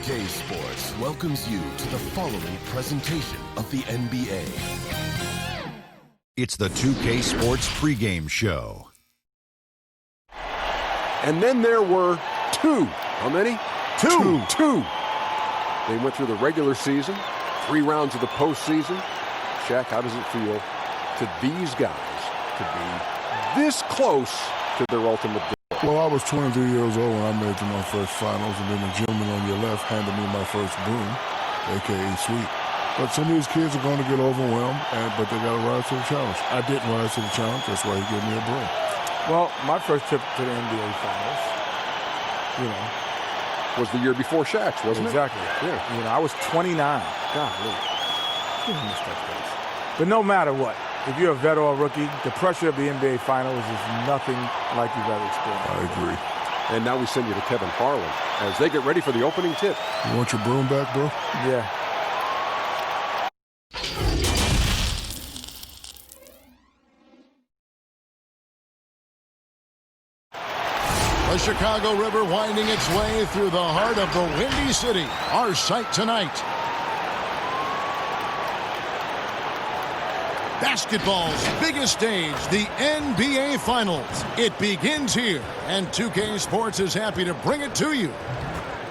2K Sports welcomes you to the following presentation of the NBA. It's the 2K Sports pregame show. And then there were two. How many? Two. They went through the regular season, 3 rounds of the postseason. Shaq, how does it feel to these guys to be this close to their ultimate goal? Well, I was 23 years old when I made it to my first finals, and then the gentleman on your left handed me my first broom, a.k.a. sweep. But some of these kids are going to get overwhelmed, but they got to rise to the challenge. I didn't rise to the challenge. That's why he gave me a broom. Well, my first trip to the NBA Finals, was the year before Shaq's, wasn't it? Exactly. Yeah. I was 29. Golly. But no matter what, if you're a vet or a rookie, the pressure of the NBA Finals is nothing like you've ever experienced. I agree. And now we send you to Kevin Harlan as they get ready for the opening tip. You want your broom back, bro? Yeah. The Chicago River winding its way through the heart of the Windy City. Our sight tonight. Basketball's biggest stage, the NBA Finals. It begins here, and 2K Sports is happy to bring it to you.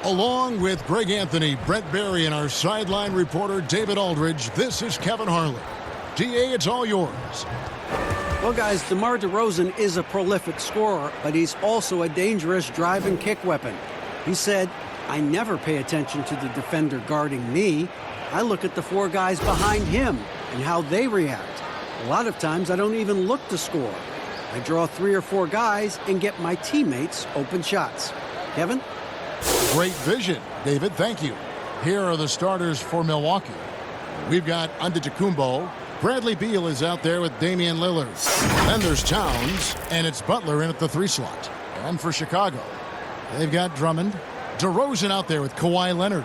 Along with Greg Anthony, Brett Barry, and our sideline reporter David Aldridge, this is Kevin Harlan. DA, it's all yours. Well, guys, DeMar DeRozan is a prolific scorer, but he's also a dangerous drive and kick weapon. He said, "I never pay attention to the defender guarding me. I look at the 4 guys behind him and how they react. A lot of times I don't even look to score. I draw 3 or 4 guys and get my teammates open shots." Kevin? Great vision, David. Thank you. Here are the starters for Milwaukee. We've got Antetokounmpo. Bradley Beal is out there with Damian Lillard. Then there's Towns, and it's Butler in at the 3 slot. And for Chicago, they've got Drummond. DeRozan out there with Kawhi Leonard.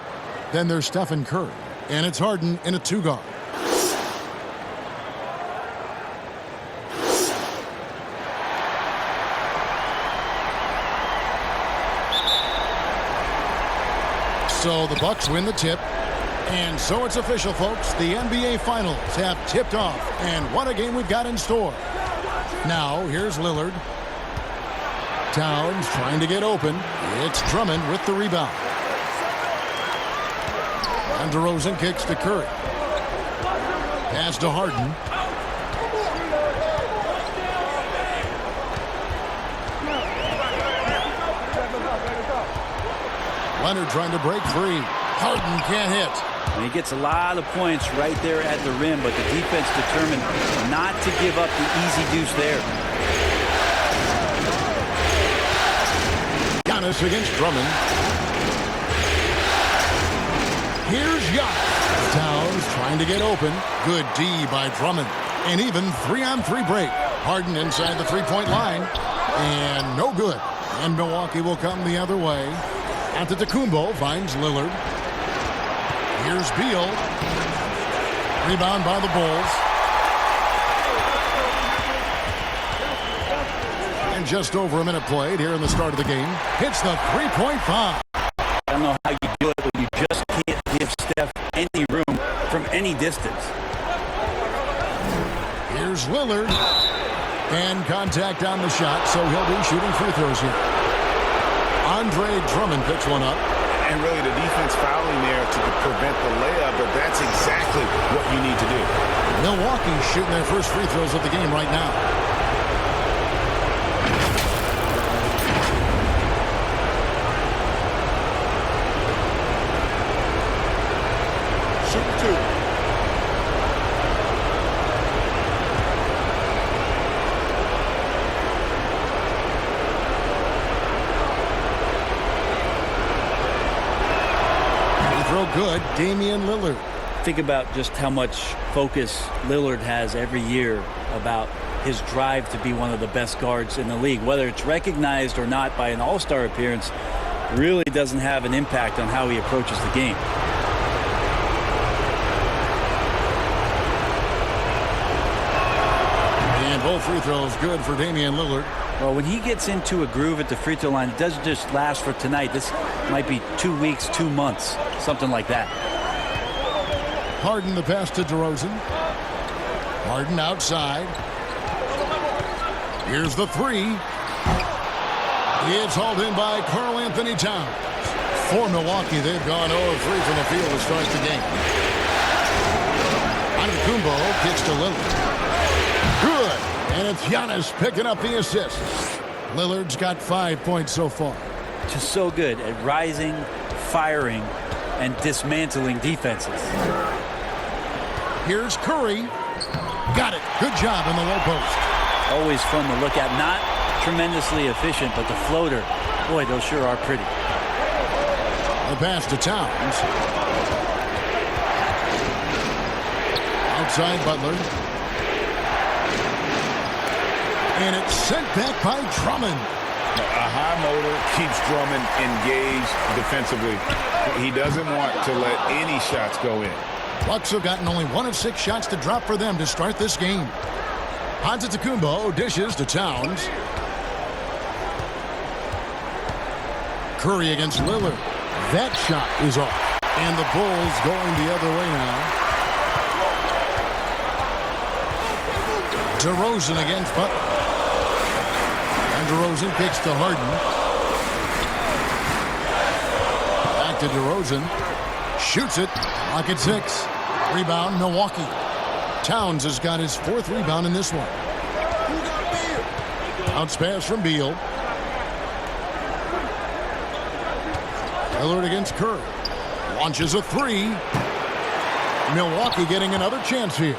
Then there's Stephen Curry, and it's Harden in a 2 guard. So the Bucks win the tip. And so it's official, folks. The NBA Finals have tipped off. And what a game we've got in store. Now, here's Lillard. Towns trying to get open. It's Drummond with the rebound. And DeRozan kicks to Curry. Pass to Harden. Leonard trying to break free. Harden can't hit. And he gets a lot of points right there at the rim, but the defense determined not to give up the easy deuce there. Giannis against Drummond. Here's Giannis. Towns trying to get open. Good D by Drummond. And even 3-on-3 break. Harden inside the 3-point line. And no good. And Milwaukee will come the other way. Antetokounmpo finds Lillard. Here's Beal. Rebound by the Bulls. And just over a minute played here in the start of the game. Hits the 3.5. I don't know how you do it, but you just can't give Steph any room from any distance. Here's Lillard. And contact on the shot, so he'll be shooting free throws here. Andre Drummond picks one up. And really the defense fouling there to prevent the layup, but that's exactly what you need to do. Milwaukee shooting their first free throws of the game right now. Shoot 2. Good, Damian Lillard. Think about just how much focus Lillard has every year about his drive to be one of the best guards in the league. Whether it's recognized or not by an all-star appearance, really doesn't have an impact on how he approaches the game. And both both free throws good for Damian Lillard. Well, when he gets into a groove at the free throw line, it doesn't just last for tonight. This might be 2 weeks, 2 months, something like that. Harden the pass to DeRozan. Harden outside. Here's the three. It's hauled in by Karl Anthony Towns. For Milwaukee, they've gone 0-3 from the field to start the game. Antetokounmpo kicks to Lillard. Good. And it's Giannis picking up the assist. Lillard's got 5 points so far. Just so good at rising, firing, and dismantling defenses. Here's Curry. Got it. Good job in the low post. Always fun to look at. Not tremendously efficient, but the floater, boy, those sure are pretty. The pass to Towns. Outside Butler. And it's sent back by Drummond. A high motor keeps Drummond engaged defensively. He doesn't want to let any shots go in. Bucks have gotten only 1 of 6 shots to drop for them to start this game. Antetokounmpo dishes to Towns. Curry against Lillard. That shot is off. And the Bulls going the other way now. DeRozan against Butler. And DeRozan kicks to Harden. Back to DeRozan. Shoots it. Clock at 6. Rebound, Milwaukee. Towns has got his 4th rebound in this one. Bounce pass from Beal. Lillard against Curry. Launches a 3. Milwaukee getting another chance here.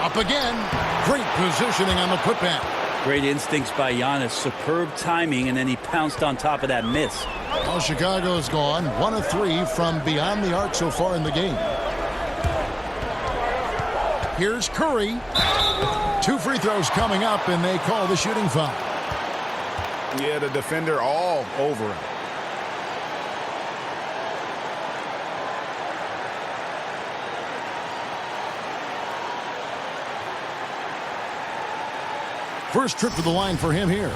Up again. Great positioning on the putback. Great instincts by Giannis. Superb timing, and then he pounced on top of that miss. Well, Chicago's gone 1 of 3 from beyond the arc so far in the game. Here's Curry. 2 free throws coming up, and they call the shooting foul. Yeah, the defender all over him. First trip to the line for him here.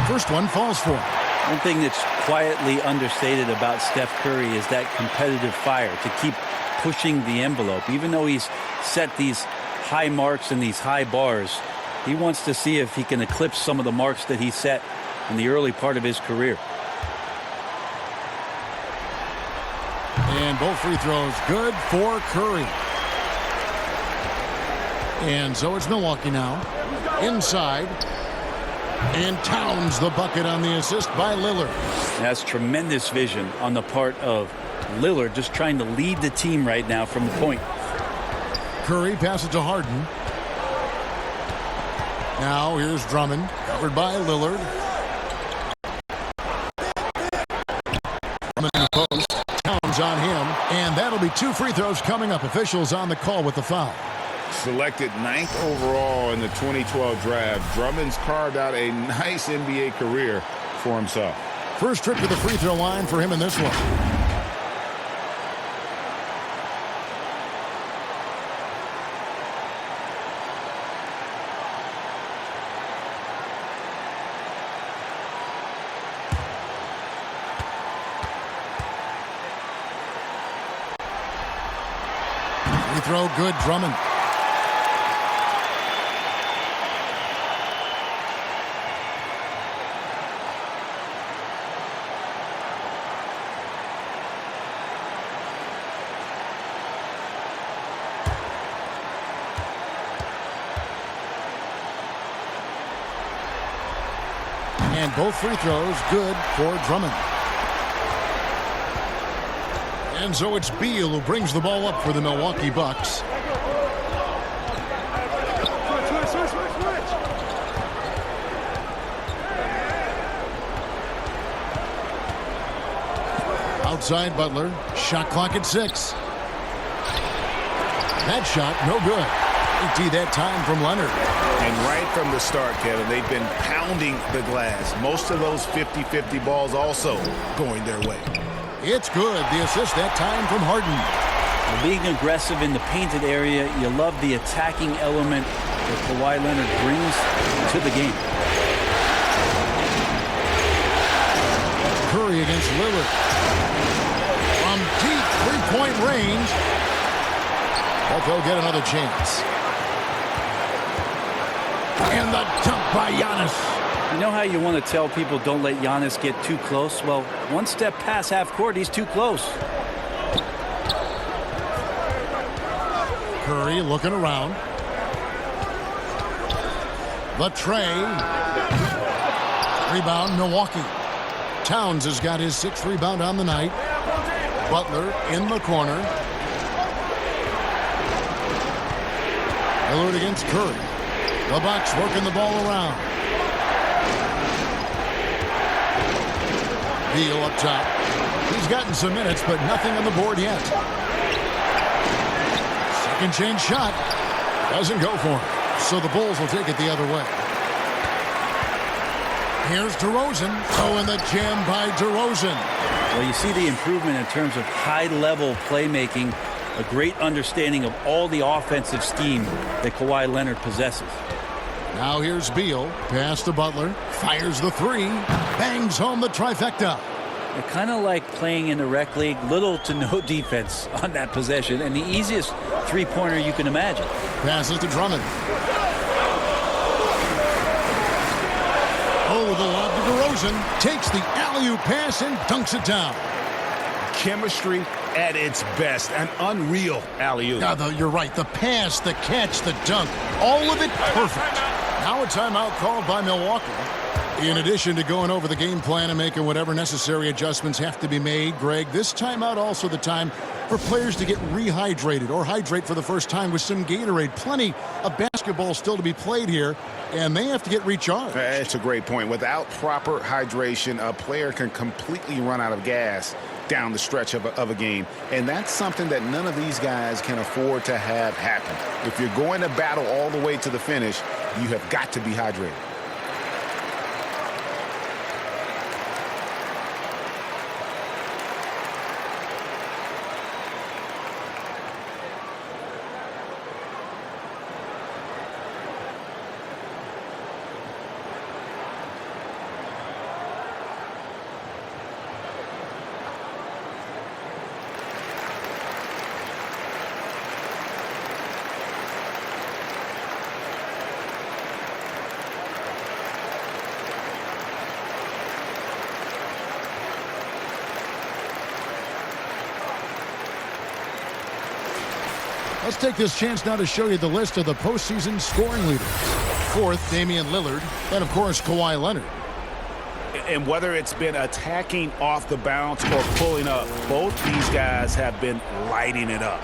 First one falls for him. One thing that's quietly understated about Steph Curry is that competitive fire to keep pushing the envelope. Even though he's set these high marks and these high bars, he wants to see if he can eclipse some of the marks that he set in the early part of his career. And both free throws good for Curry. And so it's Milwaukee now. Inside. And Towns the bucket on the assist by Lillard. That's tremendous vision on the part of Lillard, just trying to lead the team right now from the point. Curry passes to Harden. Now here's Drummond, covered by Lillard. Drummond in the post. Towns on him. And that'll be 2 free throws coming up. Officials on the call with the foul. Selected 9th overall in the 2012 draft, Drummond's carved out a nice NBA career for himself. First trip to the free throw line for him in this one. Free throw good, Drummond. And both free throws good for Drummond. And so it's Beal who brings the ball up for the Milwaukee Bucks. outside Butler. Shot clock at 6. That shot, no good. Empty that time from Leonard. And right from the start, Kevin, they've been pounding the glass. Most of those 50-50 balls also going their way. It's good. The assist that time from Harden. Being aggressive in the painted area, you love the attacking element that Kawhi Leonard brings to the game. Curry against Lillard. From deep three-point range. But they'll get another chance. And the dunk by Giannis. You know how you want to tell people don't let Giannis get too close? Well, one step past half court, he's too close. Curry looking around. The tray. Rebound, Milwaukee. Towns has got his 6th rebound on the night. Butler in the corner. Lillard against Curry. The Bucks working the ball around. Beal up top. He's gotten some minutes, but nothing on the board yet. Second chance shot. Doesn't go for him. So the Bulls will take it the other way. Here's DeRozan. Oh, and the jam by DeRozan. Well, you see the improvement in terms of high-level playmaking, a great understanding of all the offensive scheme that Kawhi Leonard possesses. Now here's Beal. Pass to Butler. Fires the 3. Bangs home the trifecta. They're kind of like playing in the rec league, little to no defense on that possession, and the easiest three-pointer you can imagine. Passes to Drummond. Oh, the lob to DeRozan. Takes the alley-oop pass and dunks it down. Chemistry at its best. An unreal alley-oop. You're right. The pass, the catch, the dunk. All of it perfect. Now a timeout called by Milwaukee. In addition to going over the game plan and making whatever necessary adjustments have to be made, Greg, this timeout also the time for players to get rehydrated or hydrate for the first time with some Gatorade. Plenty of basketball still to be played here, and they have to get recharged. That's a great point. Without proper hydration, a player can completely run out of gas down the stretch of a game, and that's something that none of these guys can afford to have happen. If you're going to battle all the way to the finish, you have got to be hydrated. Let's take this chance now to show you the list of the postseason scoring leaders. 4th, Damian Lillard, and of course, Kawhi Leonard. And whether it's been attacking off the bounce or pulling up, both these guys have been lighting it up.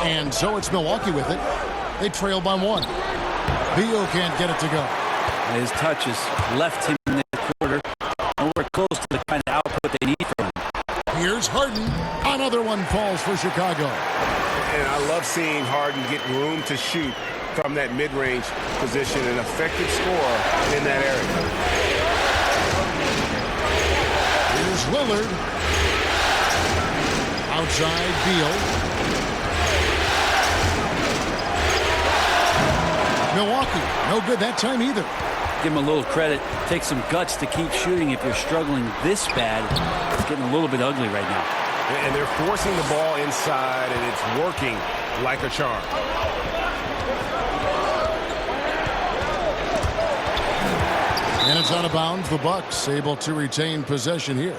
And so it's Milwaukee with it. They trail by 1. Beal can't get it to go. His touches left him in the quarter. Nowhere close to the kind of output they need from him. Here's Harden. Another one falls for Chicago. And I love seeing Harden get room to shoot from that mid-range position, an effective scorer in that area. Here's Lillard. Outside Beal. Milwaukee, no good that time either. Give him a little credit. Take some guts to keep shooting if you're struggling this bad. It's getting a little bit ugly right now. And they're forcing the ball inside, and it's working like a charm. And it's out of bounds. The Bucks able to retain possession here.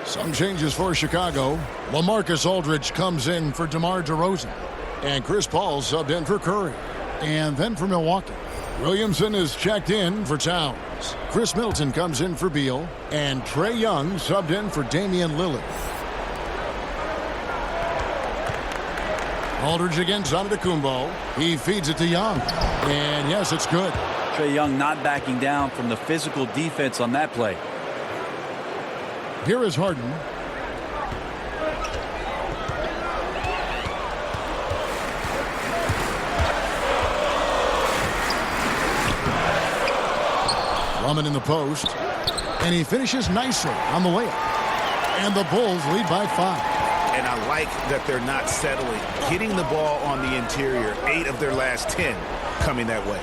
Some changes for Chicago. LaMarcus Aldridge comes in for DeMar DeRozan. And Chris Paul subbed in for Curry. And then for Milwaukee, Williamson is checked in for Towns. Chris Middleton comes in for Beal. And Trae Young subbed in for Damian Lillard. Aldridge against Antetokounmpo. He feeds it to Young. And yes, it's good. Trae Young not backing down from the physical defense on that play. Here is Harden. Drummond in the post. And he finishes nicely on the layup. And the Bulls lead by 5. And I like that they're not settling. Hitting the ball on the interior, 8 of their last 10 coming that way.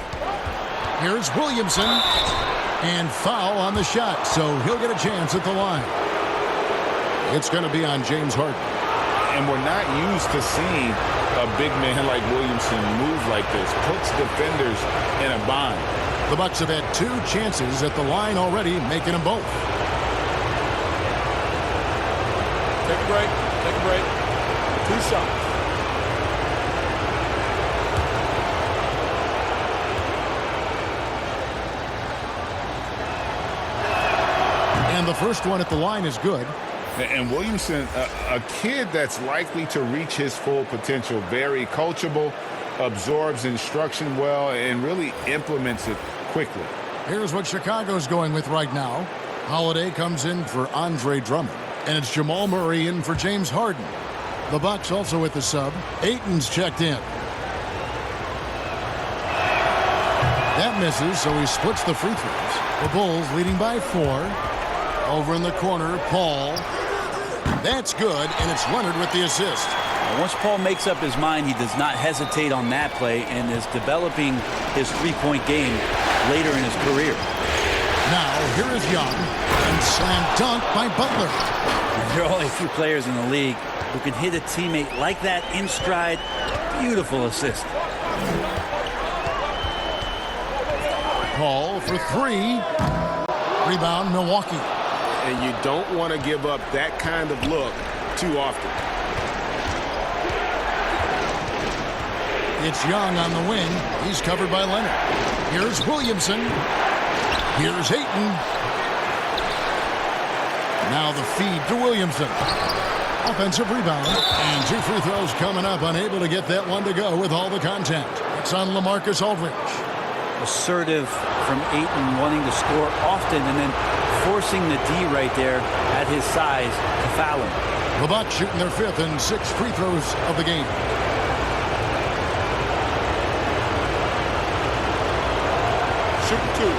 Here's Williamson. And foul on the shot, so he'll get a chance at the line. It's going to be on James Harden. And we're not used to seeing a big man like Williamson move like this. Puts defenders in a bind. The Bucks have had 2 chances at the line already, making them both. Take a break. Take a break. 2 shots. And the first one at the line is good. And Williamson, a kid that's likely to reach his full potential, very coachable, absorbs instruction well, and really implements it quickly. Here's what Chicago's going with right now. Holiday comes in for Andre Drummond, and it's Jamal Murray in for James Harden. The Bucks also with the sub. Ayton's checked in. That misses, so he splits the free throws. The Bulls leading by 4. Over in the corner, Paul. That's good, and it's Leonard with the assist. Once Paul makes up his mind, he does not hesitate on that play and is developing his three-point game later in his career. Now, here is Young, and slam dunk by Butler. There are only a few players in the league who can hit a teammate like that in stride. Beautiful assist. Paul for 3. Rebound, Milwaukee. And you don't want to give up that kind of look too often. It's Young on the wing. He's covered by Leonard. Here's Williamson. Here's Ayton. Now the feed to Williamson. Offensive rebound. And 2 free throws coming up. Unable to get that one to go with all the contact. It's on LaMarcus Aldridge. Assertive from Ayton, wanting to score often and then forcing the D right there at his size to foul him. The Bucks shooting their 5th and 6th free throws of the game. Shooting 2.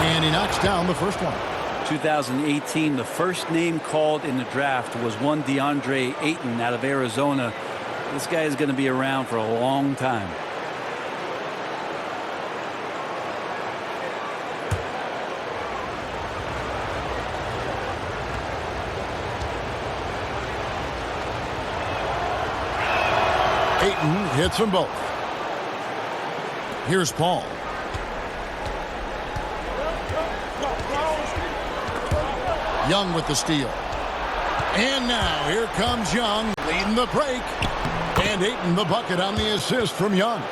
And he knocks down the first one. 2018, the first name called in the draft was one DeAndre Ayton out of Arizona. This guy is going to be around for a long time. Ayton hits them both. Here's Paul. Young with the steal. And now here comes Young leading the break. And Ayton the bucket on the assist from Young.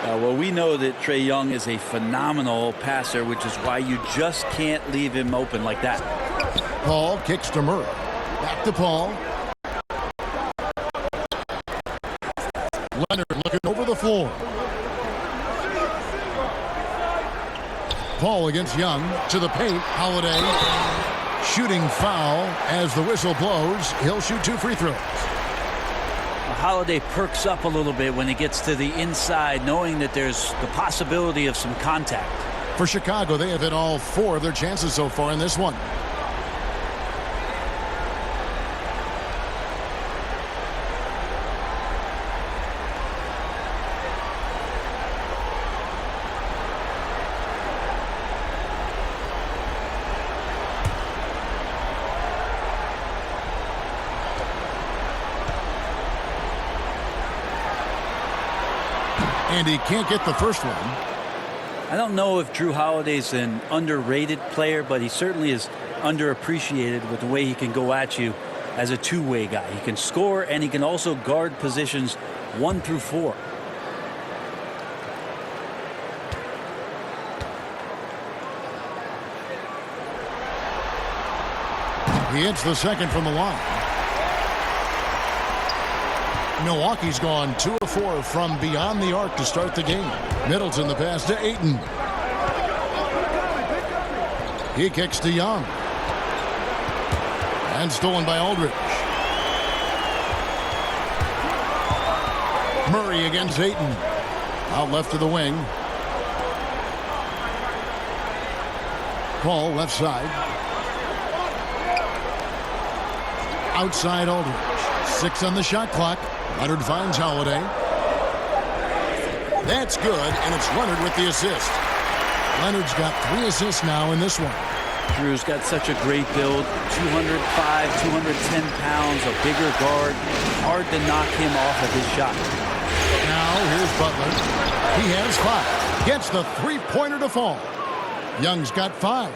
Well, we know that Trae Young is a phenomenal passer, which is why you just can't leave him open like that. Paul kicks to Murray. Back to Paul. Leonard looking over the floor. Paul against Young to the paint. Holiday. Shooting foul as the whistle blows. He'll shoot 2 free throws. Holiday perks up a little bit when he gets to the inside, knowing that there's the possibility of some contact. For Chicago, they have hit all 4 of their chances so far in this one. And he can't get the first one. I don't know if Drew Holiday's an underrated player, but he certainly is underappreciated with the way he can go at you as a two-way guy. He can score, and he can also guard positions 1 through 4. He hits the second from the line. Milwaukee's gone 2 of 4 from beyond the arc to start the game. Middleton the pass to Ayton. He kicks to Young. And stolen by Aldridge. Murray against Ayton. Out left to the wing. Paul left side. Outside Aldridge. 6 on the shot clock. Leonard finds Holiday. That's good, and it's Leonard with the assist. Leonard's got 3 assists now in this one. Drew's got such a great build. 205, 210 pounds, a bigger guard. Hard to knock him off of his shot. Now here's Butler. He has 5. Gets the three-pointer to fall. Young's got 5.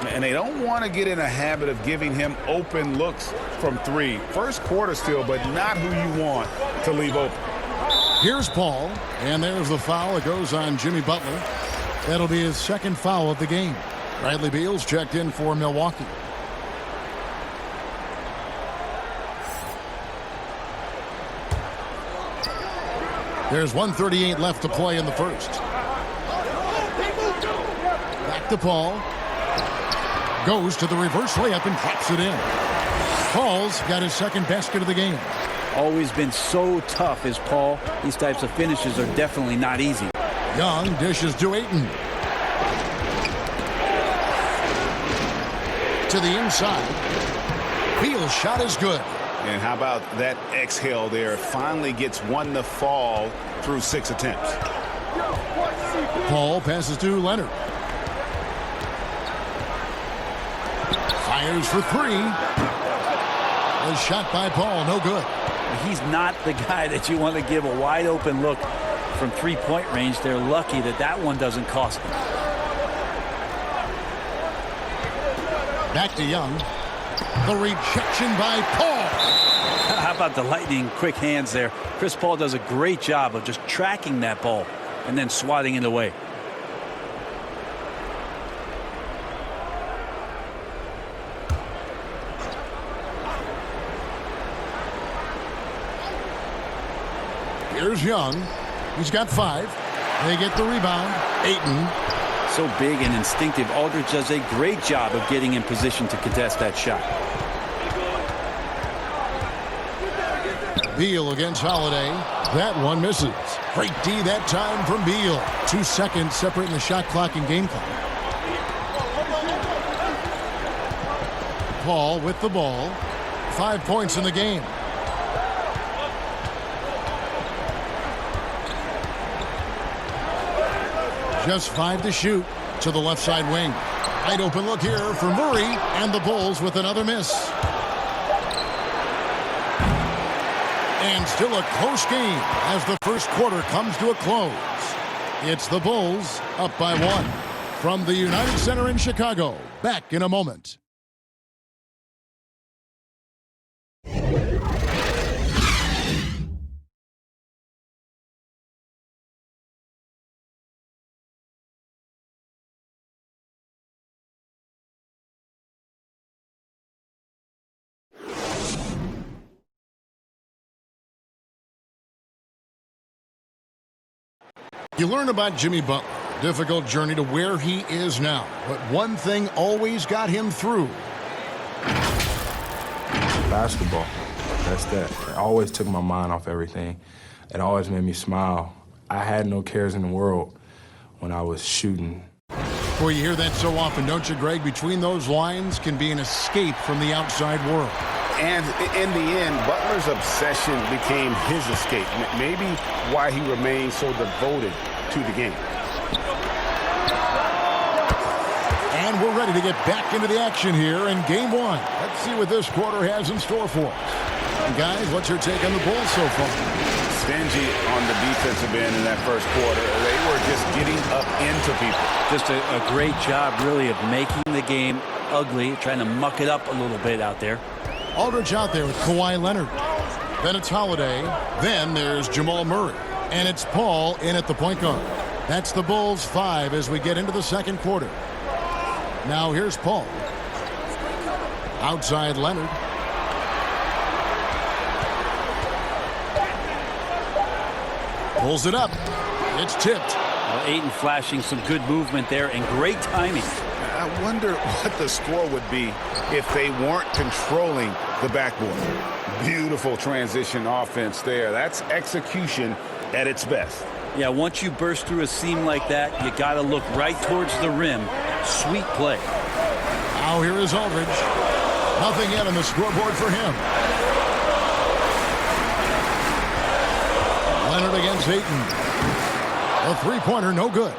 And they don't want to get in a habit of giving him open looks from 3. First quarter still, but not who you want to leave open. Here's Paul, and there's the foul. It goes on Jimmy Butler. That'll be his second foul of the game. Bradley Beal's checked in for Milwaukee. There's 1:38 left to play in the first. Back to Paul. Goes to the reverse layup and drops it in. Paul's got his second basket of the game. Always been so tough is Paul. These types of finishes are definitely not easy. Young dishes to Ayton. To the inside. Beal's shot is good. And how about that exhale there? Finally gets one to fall through 6 attempts. Paul passes to Leonard. Fires for 3. A shot by Paul, no good. He's not the guy that you want to give a wide open look from 3-point range. They're lucky that that one doesn't cost them. Back to Young. The rejection by Paul. How about the lightning quick hands there? Chris Paul does a great job of just tracking that ball and then swatting it away. Here's Young. He's got 5. They get the rebound. Ayton. So big and instinctive. Aldridge does a great job of getting in position to contest that shot. Beal against Holiday. That one misses. Great D that time from Beal. 2 seconds separating the shot clock and game clock. Paul with the ball. 5 points in the game. Just 5 to shoot to the left side wing. Wide open look here for Murray, and the Bulls with another miss. And still a close game as the first quarter comes to a close. It's the Bulls up by 1. From the United Center in Chicago, back in a moment. You learn about Jimmy Butler, difficult journey to where he is now. But one thing always got him through. Basketball. That's that. It always took my mind off everything. It always made me smile. I had no cares in the world when I was shooting. Boy, you hear that so often, don't you, Greg? Between those lines can be an escape from the outside world. And in the end, Butler's obsession became his escape. Maybe why he remained so devoted to the game. And we're ready to get back into the action here in game 1. Let's see what this quarter has in store for us. And guys, what's your take on the Bulls so far? Stingy on the defensive end in that first quarter. They were just getting up into people. Just a great job, really, of making the game ugly, trying to muck it up a little bit out there. Aldridge out there with Kawhi Leonard. Then it's Holiday. Then there's Jamal Murray. And it's Paul in at the point guard. That's the Bulls 5 as we get into the second quarter. Now here's Paul. Outside Leonard. Pulls it up. It's tipped. Well, Ayton flashing some good movement there and great timing. I wonder what the score would be if they weren't controlling the backboard. Beautiful transition offense there. That's execution at its best. Yeah, once you burst through a seam like that, you got to look right towards the rim. Sweet play. Now here is Aldridge. Nothing yet on the scoreboard for him. Leonard against Ayton. A three-pointer, no good.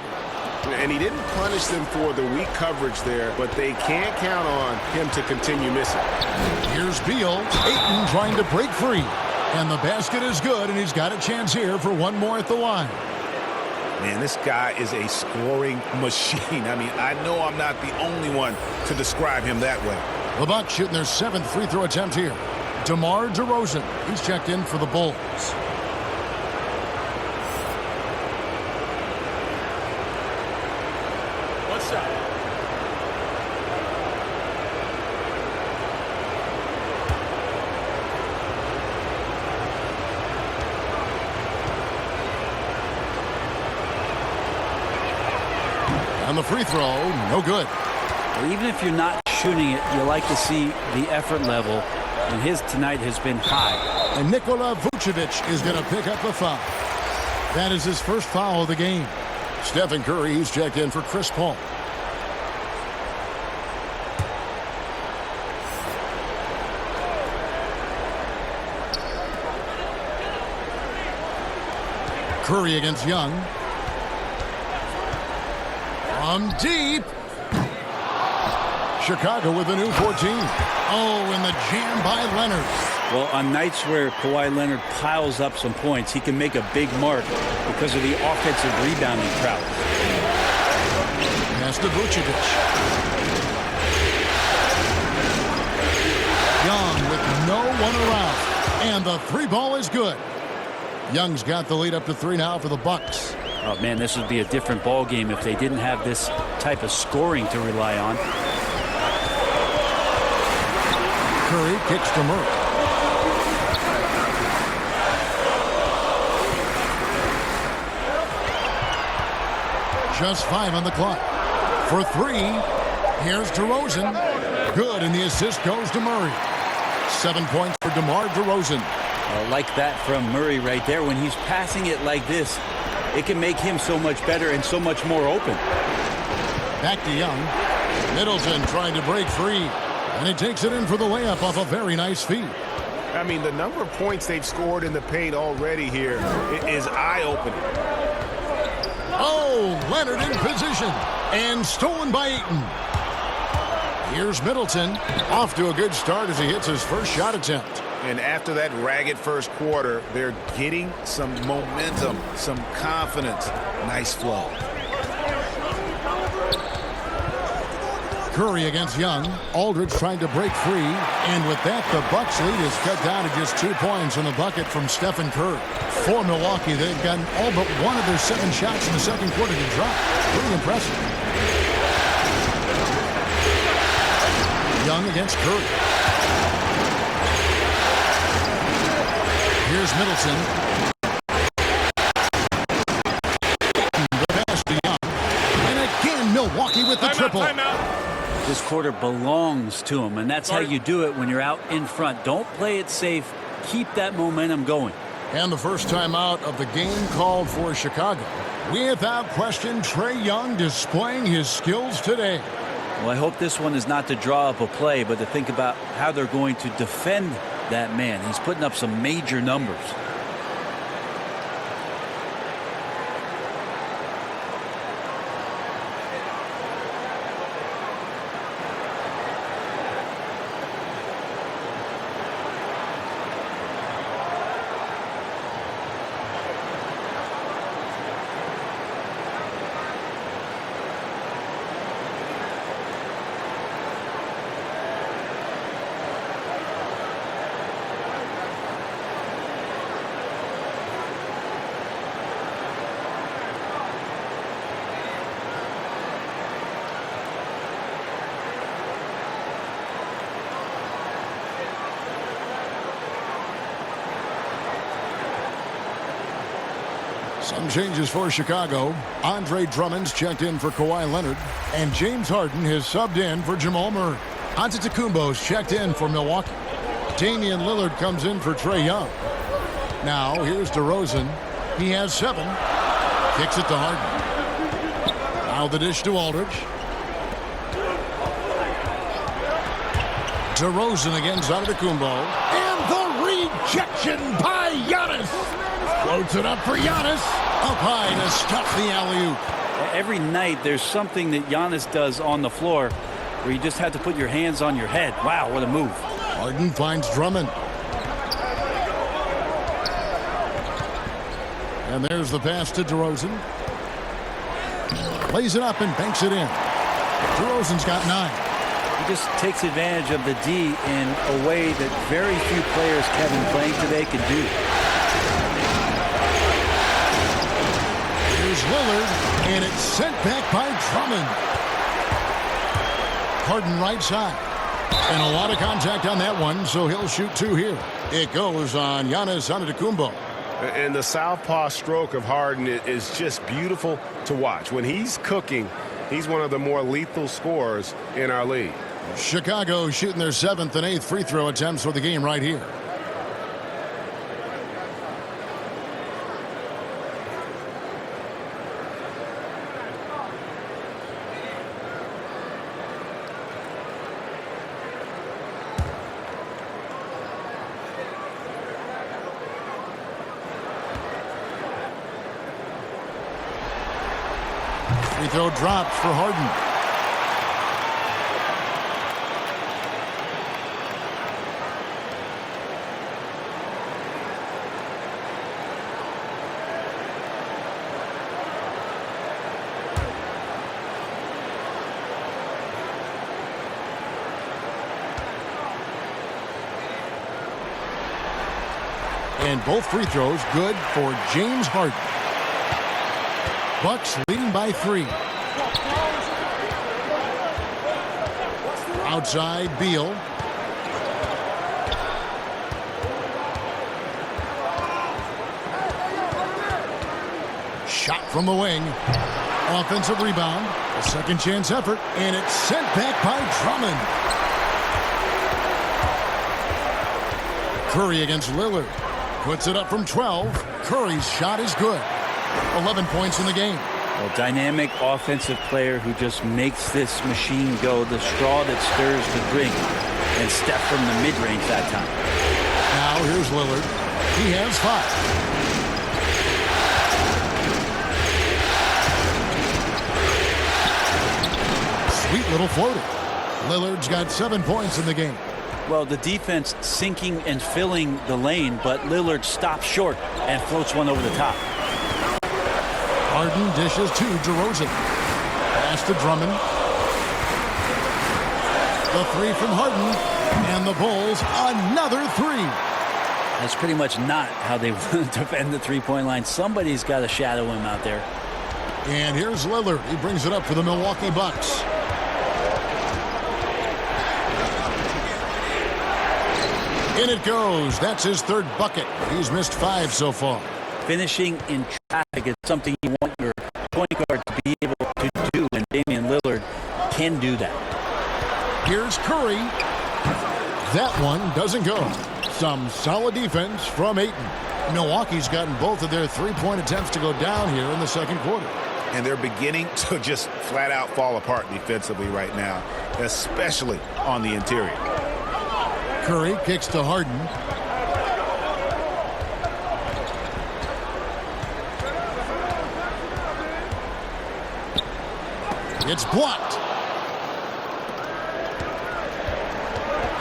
And he didn't punish them for the weak coverage there, but they can't count on him to continue missing. Here's Beal. Ayton trying to break free. And the basket is good, and he's got a chance here for one more at the line. Man, this guy is a scoring machine. I mean, I know I'm not the only one to describe him that way. The Bucks shooting their 7th free throw attempt here. DeMar DeRozan. He's checked in for the Bulls. What's up? On the free throw, no good. Even if you're not shooting it, you like to see the effort level, and his tonight has been high. And Nikola Vucevic is going to pick up the foul. That is his first foul of the game. Stephen Curry, he's checked in for Chris Paul. Curry against Young. From deep. Chicago with a new 14. Oh, and the jam by Leonard. Well, on nights where Kawhi Leonard piles up some points, he can make a big mark because of the offensive rebounding prowess. Pass to Vucevic. Young with no one around. And the three ball is good. Young's got the lead up to 3 now for the Bucks. Oh, man, this would be a different ball game if they didn't have this type of scoring to rely on. Curry kicks to Murray. Just 5 on the clock. For 3, here's DeRozan. Good, and the assist goes to Murray. 7 points for DeMar DeRozan. Like that from Murray right there. When he's passing it like this, it can make him so much better and so much more open. Back to Young. Middleton trying to break free. And he takes it in for the layup off a very nice feed. I mean, the number of points they've scored in the paint already here is eye-opening. Oh, Leonard in position. And stolen by Ayton. Here's Middleton. Off to a good start as he hits his first shot attempt. And after that ragged first quarter, they're getting some momentum, some confidence. Nice flow. Curry against Young. Aldridge trying to break free. And with that, the Bucks lead is cut down to just 2 points in the bucket from Stephen Curry. For Milwaukee, they've gotten all but one of their 7 shots in the second quarter to drop. Pretty impressive. Young against Curry. Here's Middleton. The pass to Young. And again, Milwaukee with the triple. This quarter belongs to him, and that's how you do it when you're out in front. Don't play it safe. Keep that momentum going. And the first time out of the game called for Chicago. Without question, Trae Young displaying his skills today. Well, I hope this one is not to draw up a play, but to think about how they're going to defend that man. He's putting up some major numbers. Some changes for Chicago. Andre Drummond's checked in for Kawhi Leonard. And James Harden has subbed in for Jamal Murray. Antetokounmpo's checked in for Milwaukee. Damian Lillard comes in for Trae Young. Now, here's DeRozan. He has 7. Kicks it to Harden. Now the dish to Aldridge. DeRozan against Antetokounmpo. And the rejection by Giannis. Floats it up for Giannis. Up high to stuff the alley-oop. Every night there's something that Giannis does on the floor where you just have to put your hands on your head. Wow, what a move. Harden finds Drummond. And there's the pass to DeRozan. Lays it up and banks it in. DeRozan's got 9. He just takes advantage of the D in a way that very few players, Kevin, playing today can do. Here's Lillard, and it's sent back by Drummond. Harden right side. And a lot of contact on that one, so he'll shoot 2 here. It goes on Giannis Antetokounmpo. And the southpaw stroke of Harden is just beautiful to watch. When he's cooking, he's one of the more lethal scorers in our league. Chicago shooting their 7th and 8th free throw attempts for the game right here. Free throw drops for Harden. And both free throws good for James Harden. Bucks leading by 3. Outside, Beal. Shot from the wing. Offensive rebound. A second chance effort. And it's sent back by Drummond. Curry against Lillard. Puts it up from 12. Curry's shot is good. 11 points in the game. A dynamic offensive player who just makes this machine go, the straw that stirs the drink, and step from the mid-range that time. Now here's Lillard. He has 5. Sweet little floater. Lillard's got 7 points in the game. Well, the defense sinking and filling the lane, but Lillard stops short and floats one over the top. Harden dishes to DeRozan. Pass to Drummond. The 3 from Harden. And the Bulls, another 3. That's pretty much not how they defend the three-point line. Somebody's got to shadow him out there. And here's Lillard. He brings it up for the Milwaukee Bucks. In it goes. That's his 3rd bucket. He's missed 5 so far. Finishing in traffic is something you want your point guard to be able to do, and Damian Lillard can do that. Here's Curry. That one doesn't go. Some solid defense from Ayton. Milwaukee's gotten both of their 3-point attempts to go down here in the second quarter. And they're beginning to just flat out fall apart defensively right now, especially on the interior. Curry kicks to Harden. It's blocked.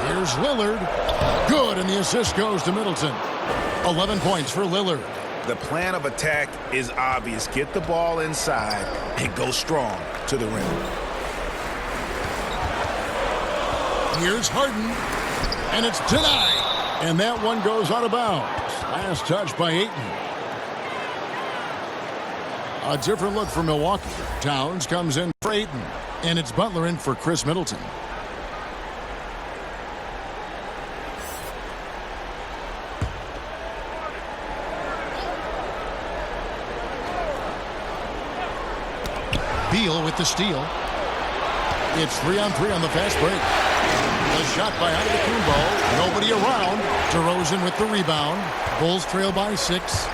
Here's Lillard. Good, and the assist goes to Middleton. 11 points for Lillard. The plan of attack is obvious. Get the ball inside and go strong to the rim. Here's Harden. And it's denied. And that one goes out of bounds. Last touch by Ayton. A different look for Milwaukee. Towns comes in for Ayton. And it's Butler in for Chris Middleton. Beal with the steal. It's 3-on-3 on the fast break. The shot by Antetokounmpo. Nobody around. DeRozan with the rebound. Bulls trail by 6.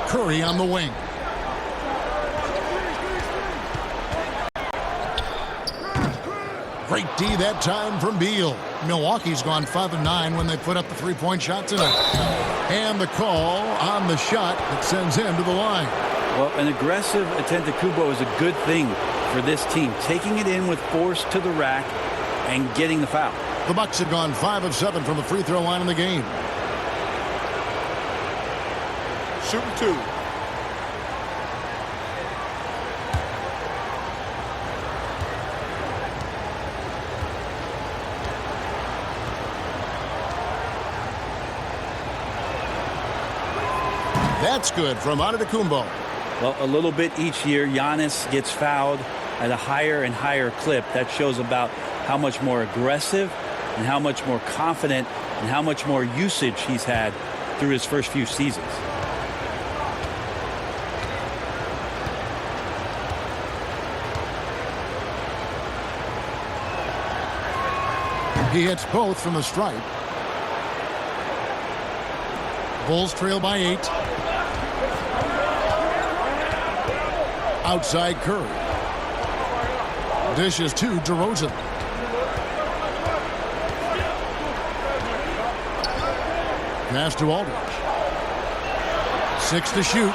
Curry on the wing. Great D that time from Beal. Milwaukee's gone 5 of 9 when they put up the three-point shot tonight. And the call on the shot that sends him to the line. Well, an aggressive Antetokounmpo is a good thing for this team. Taking it in with force to the rack and getting the foul. The Bucks have gone 5 of 7 from the free throw line in the game. Shooting 2. That's good from Antetokounmpo. Well, a little bit each year, Giannis gets fouled at a higher and higher clip. That shows about how much more aggressive and how much more confident and how much more usage he's had through his first few seasons. He hits both from the stripe. Bulls trail by 8. Outside Curry. Dishes to DeRozan. Pass to Aldridge. 6 to shoot.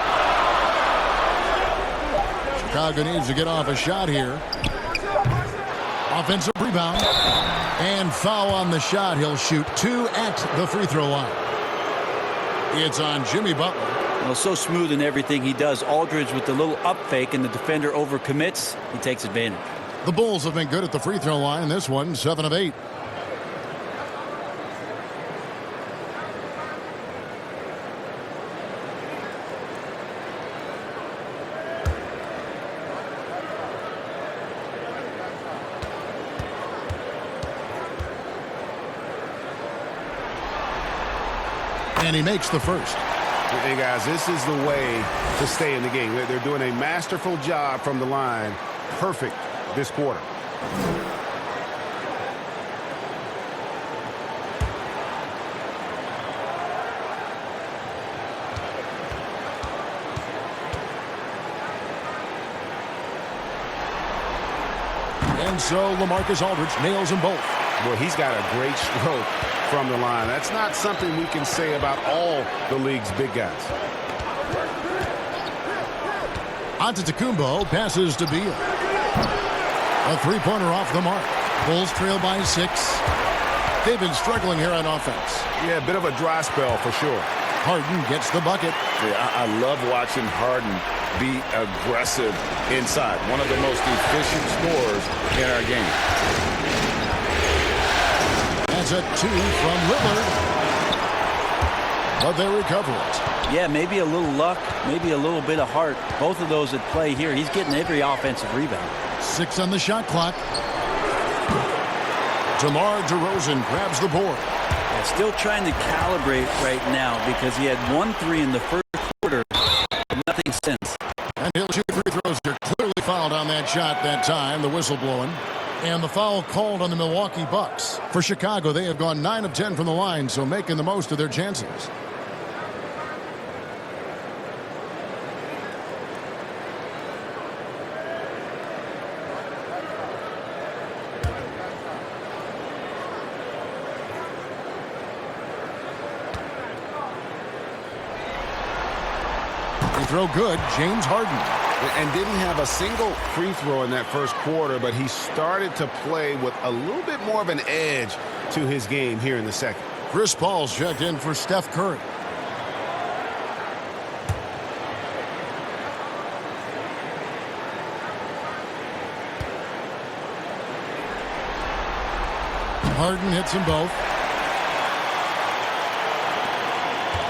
Chicago needs to get off a shot here. Offensive rebound. And foul on the shot. He'll shoot 2 at the free throw line. It's on Jimmy Butler. Well, so smooth in everything he does. Aldridge with the little up fake and the defender overcommits. He takes advantage. The Bulls have been good at the free throw line in this one, 7 of 8. And he makes the first. Hey, guys, this is the way to stay in the game. They're doing a masterful job from the line. Perfect this quarter. And so LaMarcus Aldridge nails them both. Boy, he's got a great stroke from the line. That's not something we can say about all the league's big guys. Antetokounmpo passes to Beal. A three-pointer off the mark. Bulls trail by 6. They've been struggling here on offense. Yeah, a bit of a dry spell for sure. Harden gets the bucket. Yeah, I love watching Harden be aggressive inside. One of the most efficient scorers in our game. That's a 2 from Lillard. But they recover it. Yeah, maybe a little luck, maybe a little bit of heart. Both of those at play here. He's getting every offensive rebound. 6 on the shot clock. DeMar DeRozan grabs the board. Yeah, still trying to calibrate right now because he had 1 3 in the first quarter. Nothing since. And he'll shoot free throws. They're clearly fouled on that shot that time. The whistle blowing. And the foul called on the Milwaukee Bucks. For Chicago, they have gone 9 of 10 from the line, so making the most of their chances. They throw good, James Harden. And didn't have a single free throw in that first quarter, but he started to play with a little bit more of an edge to his game here in the second. Chris Paul's checked in for Steph Curry. Harden hits them both.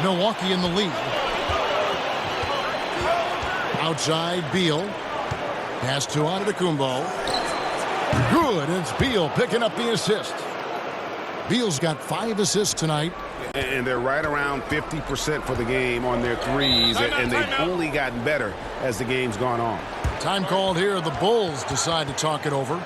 Milwaukee in the lead. Outside Beal. Pass to Antetokounmpo. Good. It's Beal picking up the assist. Beal's got 5 assists tonight. And they're right around 50% for the game on their threes, and they've only gotten better as the game's gone on. Time called here. The Bulls decide to talk it over.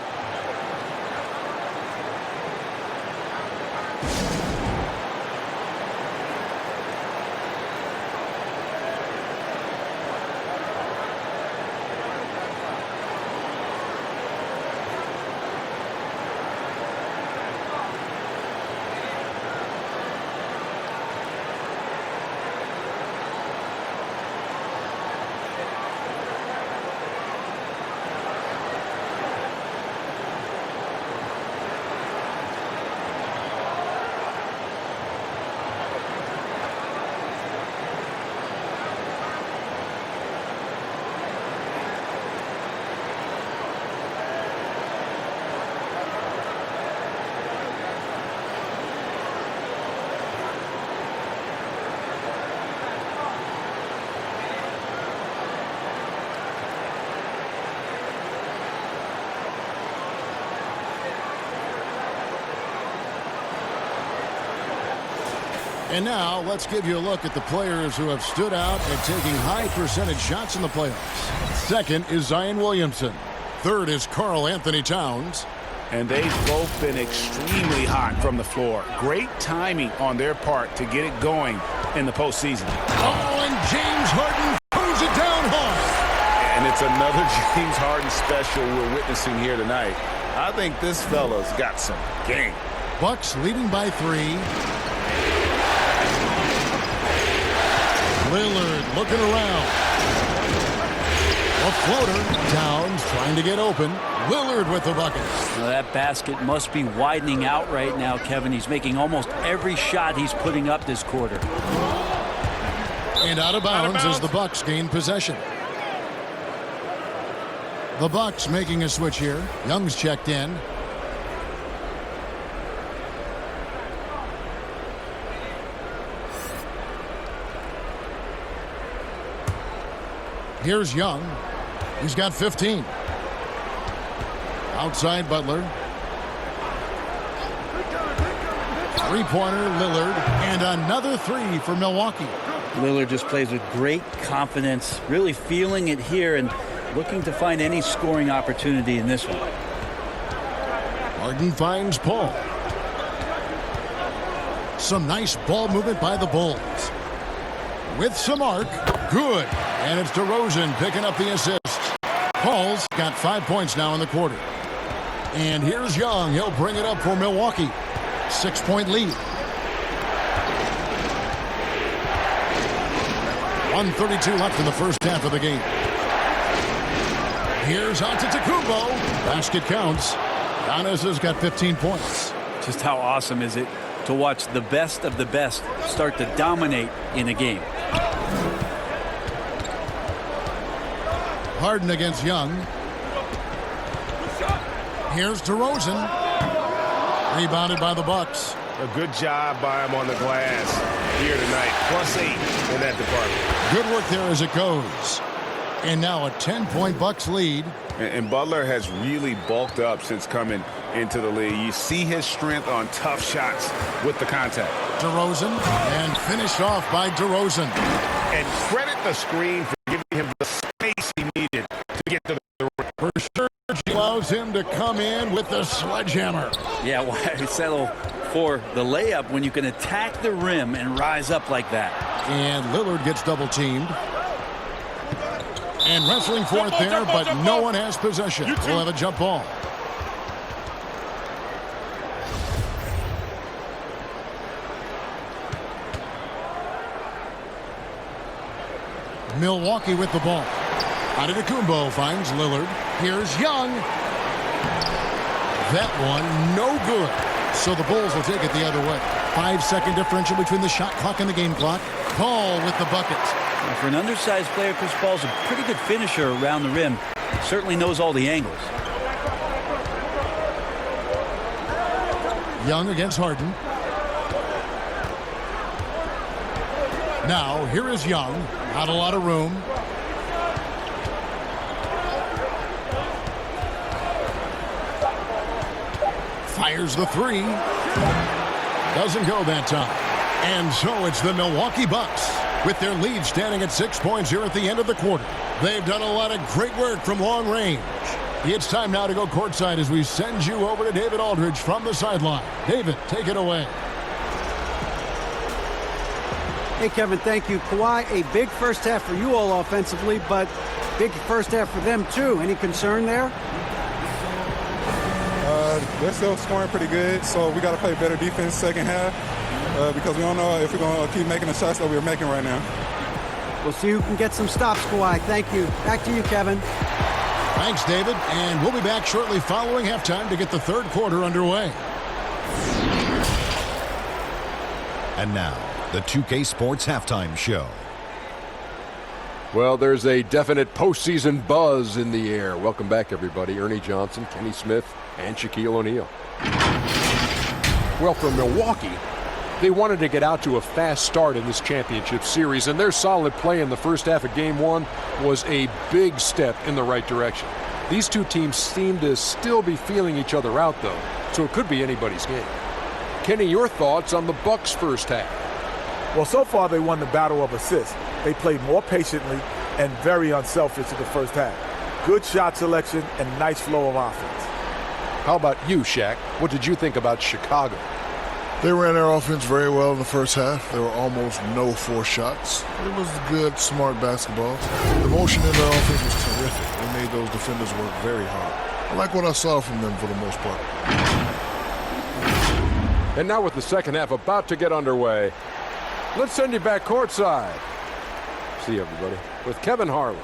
And now let's give you a look at the players who have stood out and taking high percentage shots in the playoffs. Second is Zion Williamson. Third is Karl Anthony Towns. And they've both been extremely hot from the floor. Great timing on their part to get it going in the postseason. Oh, and James Harden throws it down hard. And it's another James Harden special we're witnessing here tonight. I think this fella's got some game. Bucks leading by 3. Lillard looking around. A floater. Towns trying to get open. Lillard with the bucket. Now that basket must be widening out right now, Kevin. He's making almost every shot he's putting up this quarter. And out of bounds as the Bucks gain possession. The Bucks making a switch here. Young's checked in. Here's Young. He's got 15. Outside Butler. Three-pointer Lillard. And another 3 for Milwaukee. Lillard just plays with great confidence, really feeling it here and looking to find any scoring opportunity in this one. Harden finds Paul. Some nice ball movement by the Bulls. With some arc. Good. And it's DeRozan picking up the assist. Paul's got 5 points now in the quarter. And here's Young. He'll bring it up for Milwaukee. 6-point lead. 1:32 left in the first half of the game. Here's Antetokounmpo. Basket counts. Giannis has got 15 points. Just how awesome is it to watch the best of the best start to dominate in a game. Harden against Young. Here's DeRozan. Rebounded by the Bucks. A good job by him on the glass here tonight. +8 in that department. Good work there as it goes. And now a 10-point Bucks lead. And Butler has really bulked up since coming into the league. You see his strength on tough shots with the contact. DeRozan, and finished off by DeRozan. And credit the screen for giving him the space he needed to get to the rim. For sure, allows him to come in with the sledgehammer. Yeah, why settle for the layup when you can attack the rim and rise up like that? And Lillard gets double-teamed. And wrestling for it there, but no one has possession. We'll have a jump ball. Milwaukee with the ball. Antetokounmpo finds Lillard. Here's Young. That one, no good. So the Bulls will take it the other way. 5-second differential between the shot clock and the game clock. Paul with the bucket. And for an undersized player, Chris Paul's a pretty good finisher around the rim. Certainly knows all the angles. Young against Harden. Now, here is Young. Not a lot of room. Fires the 3. Doesn't go that time. And so it's the Milwaukee Bucks with their lead standing at 6 points here at the end of the quarter. They've done a lot of great work from long range. It's time now to go courtside as we send you over to David Aldridge from the sideline. David, take it away. Hey, Kevin, thank you. Kawhi, a big first half for you all offensively, but big first half for them, too. Any concern there? They're still scoring pretty good, so we got to play better defense second half because we don't know if we're going to keep making the shots that we're making right now. We'll see who can get some stops, Kawhi. Thank you. Back to you, Kevin. Thanks, David. And we'll be back shortly following halftime to get the third quarter underway. And now, the 2K Sports Halftime Show. Well, there's a definite postseason buzz in the air. Welcome back, everybody. Ernie Johnson, Kenny Smith, and Shaquille O'Neal. Well, for Milwaukee, they wanted to get out to a fast start in this championship series, and their solid play in the first half of Game 1 was a big step in the right direction. These two teams seem to still be feeling each other out, though, so it could be anybody's game. Kenny, your thoughts on the Bucks' first half? Well, so far they won the battle of assists. They played more patiently and very unselfish in the first half. Good shot selection and nice flow of offense. How about you, Shaq? What did you think about Chicago? They ran their offense very well in the first half. There were almost no forced shots. It was good, smart basketball. The motion in their offense was terrific. They made those defenders work very hard. I like what I saw from them for the most part. And now with the second half about to get underway, let's send you back courtside. See you, everybody, with Kevin Harlan.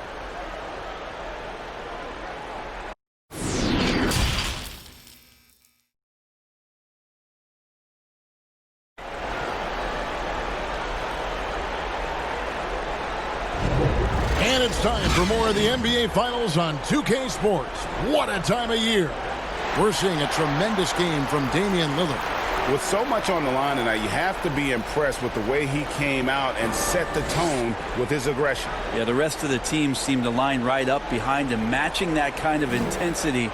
And it's time for more of the NBA Finals on 2K Sports. What a time of year. We're seeing a tremendous game from Damian Lillard. With so much on the line tonight, you have to be impressed with the way he came out and set the tone with his aggression. Yeah, the rest of the team seemed to line right up behind him, matching that kind of intensity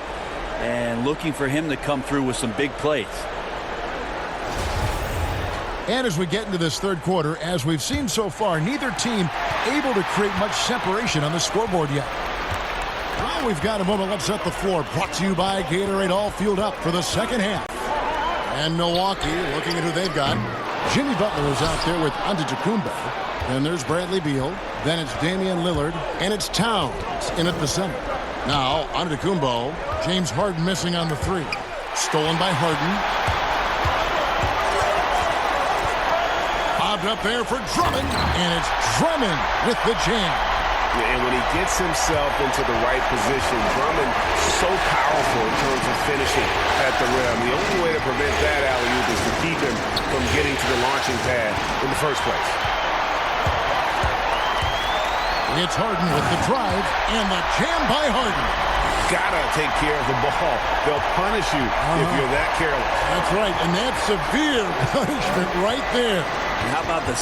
and looking for him to come through with some big plays. And as we get into this third quarter, as we've seen so far, neither team able to create much separation on the scoreboard yet. Well, we've got a moment. Let's set the floor. Brought to you by Gatorade, all fueled up for the second half. And Milwaukee, looking at who they've got. Jimmy Butler is out there with Antetokounmpo. Then there's Bradley Beal. Then it's Damian Lillard. And it's Towns in at the center. Now, Antetokounmpo. James Harden missing on the three. Stolen by Harden. Bobbed up there for Drummond. And it's Drummond with the jam. And when he gets himself into the right position, Drummond so powerful in terms of finishing at the rim. The only way to prevent that alley-oop is to keep him from getting to the launching pad in the first place. It's Harden with the drive and the jam by Harden. Gotta take care of the ball. They'll punish you if you're that careless. That's right, and that's severe punishment right there. And how about the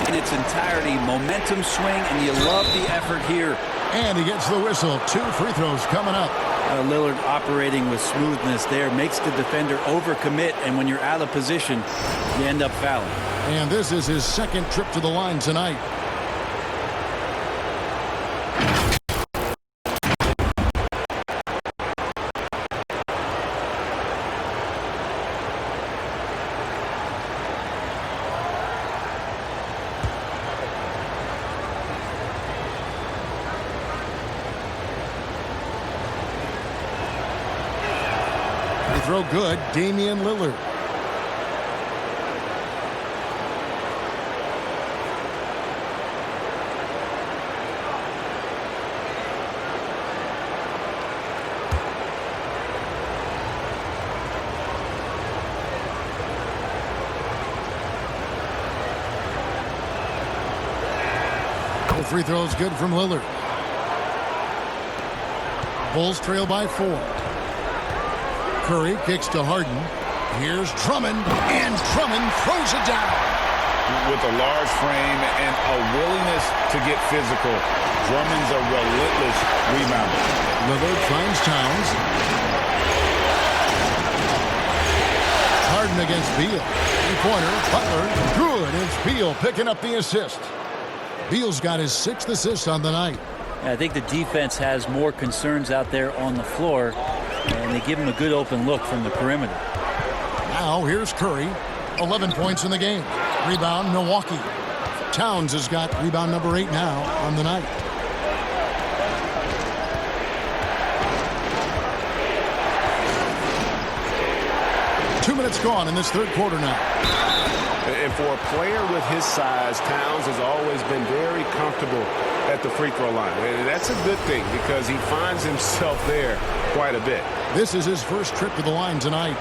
in its entirety, momentum swing, and you love the effort here. And he gets the whistle. 2 free throws coming up. Lillard operating with smoothness there, makes the defender overcommit, and when you're out of position, you end up fouling. And this is his second trip to the line tonight. Throw good, Damian Lillard. Couple free throws good from Lillard. Bulls trail by 4. Curry kicks to Harden. Here's Drummond, and Drummond throws it down. With a large frame and a willingness to get physical, Drummond's a relentless rebounder. Lillard finds Towns. Harden against Beal. Three-pointer, Butler, good. It's Beal picking up the assist. Beal's got his 6th assist on the night. I think the defense has more concerns out there on the floor, and they give him a good open look from the perimeter. Now here's Curry. 11 points in the game. Rebound, Milwaukee. Towns has got rebound number 8 now on the night. Two minutes gone in this third quarter now. And for a player with his size, Towns has always been very comfortable at the free throw line. And that's a good thing because he finds himself there quite a bit. This is his first trip to the line tonight.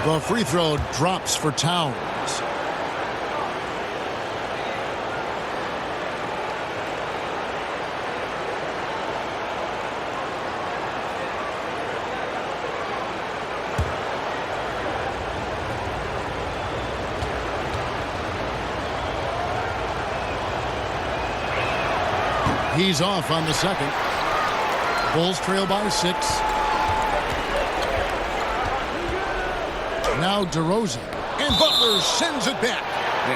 The free throw drops for Towns. He's off on the second. Bulls trail by 6. Now DeRozan, and Butler sends it back.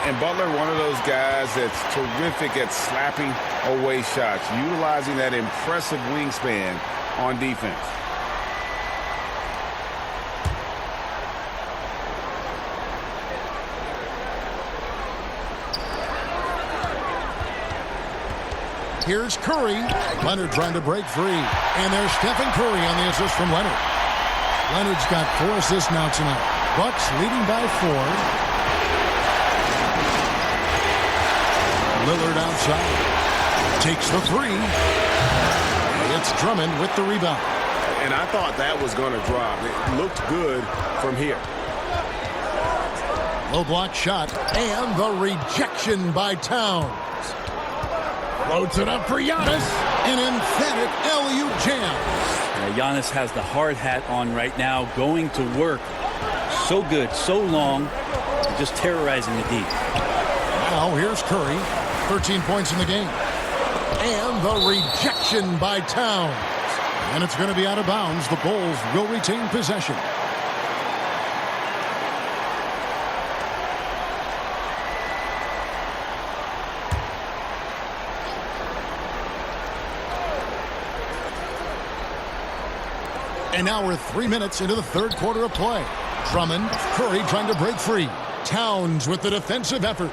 And Butler, one of those guys that's terrific at slapping away shots, utilizing that impressive wingspan on defense. Here's Curry. Leonard trying to break free. And there's Stephen Curry on the assist from Leonard. Leonard's got 4 assists now tonight. Bucks leading by 4. Lillard outside. Takes the 3. It's Drummond with the rebound. And I thought that was going to drop. It looked good from here. Low block shot. And the rejection by Towns. Loads it up for Giannis. An emphatic LU jam. Giannis has the hard hat on right now, going to work. So good, so long, just terrorizing the deep. Now here's Curry. 13 points in the game. And the rejection by Towns. And it's going to be out of bounds. The Bulls will retain possession. And now we're 3 minutes into the third quarter of play. Drummond, Curry trying to break free. Towns with the defensive effort.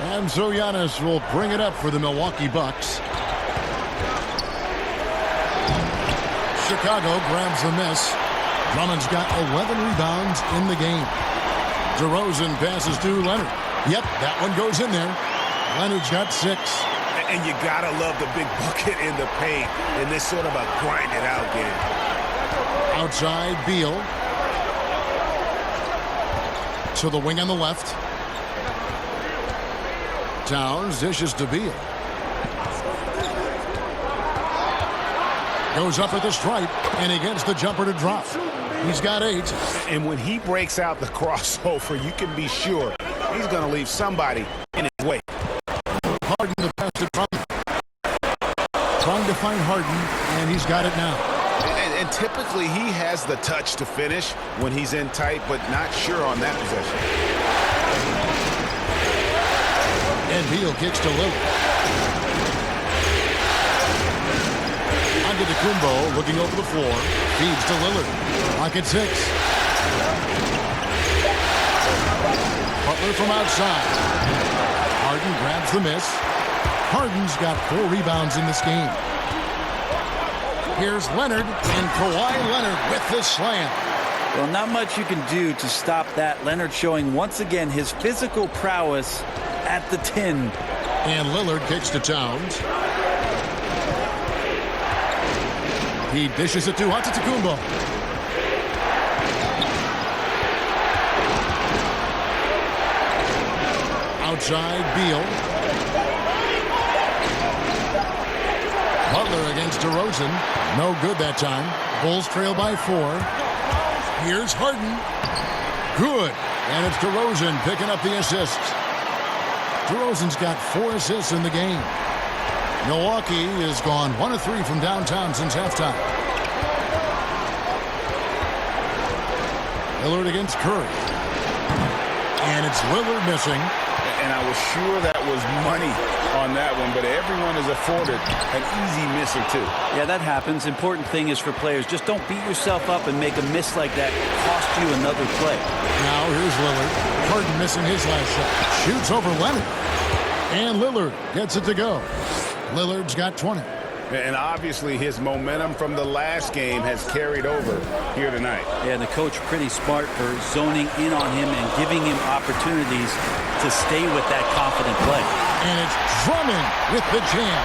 And so Giannis will bring it up for the Milwaukee Bucks. Chicago grabs the miss. Drummond's got 11 rebounds in the game. DeRozan passes to Leonard. Yep, that one goes in there. Leonard's got 6. And you got to love the big bucket in the paint in this sort of a grind-it-out game. Outside, Beal. To the wing on the left. Towns dishes to Beal. Goes up at the stripe, and he gets the jumper to drop. He's got 8. And when he breaks out the crossover, you can be sure he's going to leave somebody in his way. Harden the pass to Drummond. Trying to find Harden, and he's got it now. And typically he has the touch to finish when he's in tight, but not sure on that possession. And Beal kicks to Lillard. Antetokounmpo looking over the floor. Feeds to Lillard. Pocket 6. Butler from outside. Harden grabs the miss. Harden's got 4 rebounds in this game. Here's Leonard, and Kawhi Leonard with the slam. Well, not much you can do to stop that. Leonard showing once again his physical prowess at the 10. And Lillard kicks to Towns. He dishes it to Antetokounmpo. Outside, Beal. Butler against against DeRozan. No good that time. Bulls trail by 4. Here's Harden. Good. And it's DeRozan picking up the assist. DeRozan's got 4 assists in the game. Milwaukee has gone 1 of 3 from downtown since halftime. Lillard against Curry. And it's Lillard missing. And I was sure that was money on that one, but everyone is afforded an easy miss or 2. Yeah, that happens. Important thing is for players, just don't beat yourself up and make a miss like that cost you another play. Now here's Lillard. Harden missing his last shot. Shoots over Leonard. And Lillard gets it to go. Lillard's got 20. And obviously his momentum from the last game has carried over here tonight. Yeah, and the coach pretty smart for zoning in on him and giving him opportunities to stay with that confident play. And it's Drummond with the jam.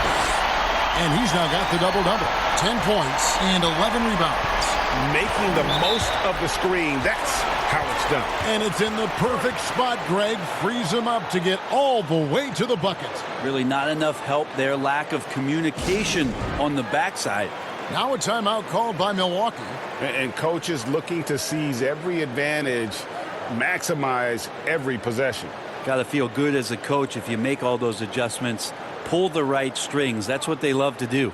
And he's now got the double-double. 10 points and 11 rebounds. Making the most of the screen. That's how it's done. And it's in the perfect spot, Greg. Frees him up to get all the way to the bucket. Really not enough help there. Lack of communication on the backside. Now a timeout called by Milwaukee. And coaches looking to seize every advantage, maximize every possession. Got to feel good as a coach if you make all those adjustments. Pull the right strings. That's what they love to do.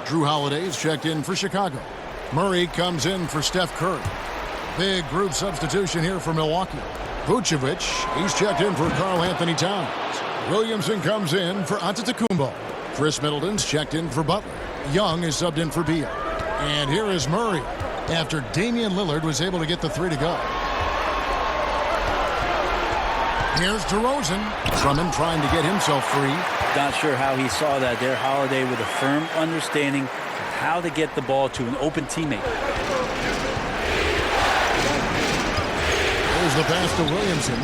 Drew Holiday's checked in for Chicago. Murray comes in for Steph Curry. Big group substitution here for Milwaukee. Vucevic, he's checked in for Karl Anthony Towns. Williamson comes in for Antetokounmpo. Chris Middleton's checked in for Butler. Young is subbed in for Beal. And here is Murray after Damian Lillard was able to get the 3 to go. Here's DeRozan. Drummond trying to get himself free. Not sure how he saw that there. Holiday with a firm understanding of how to get the ball to an open teammate. There's the pass to Williamson.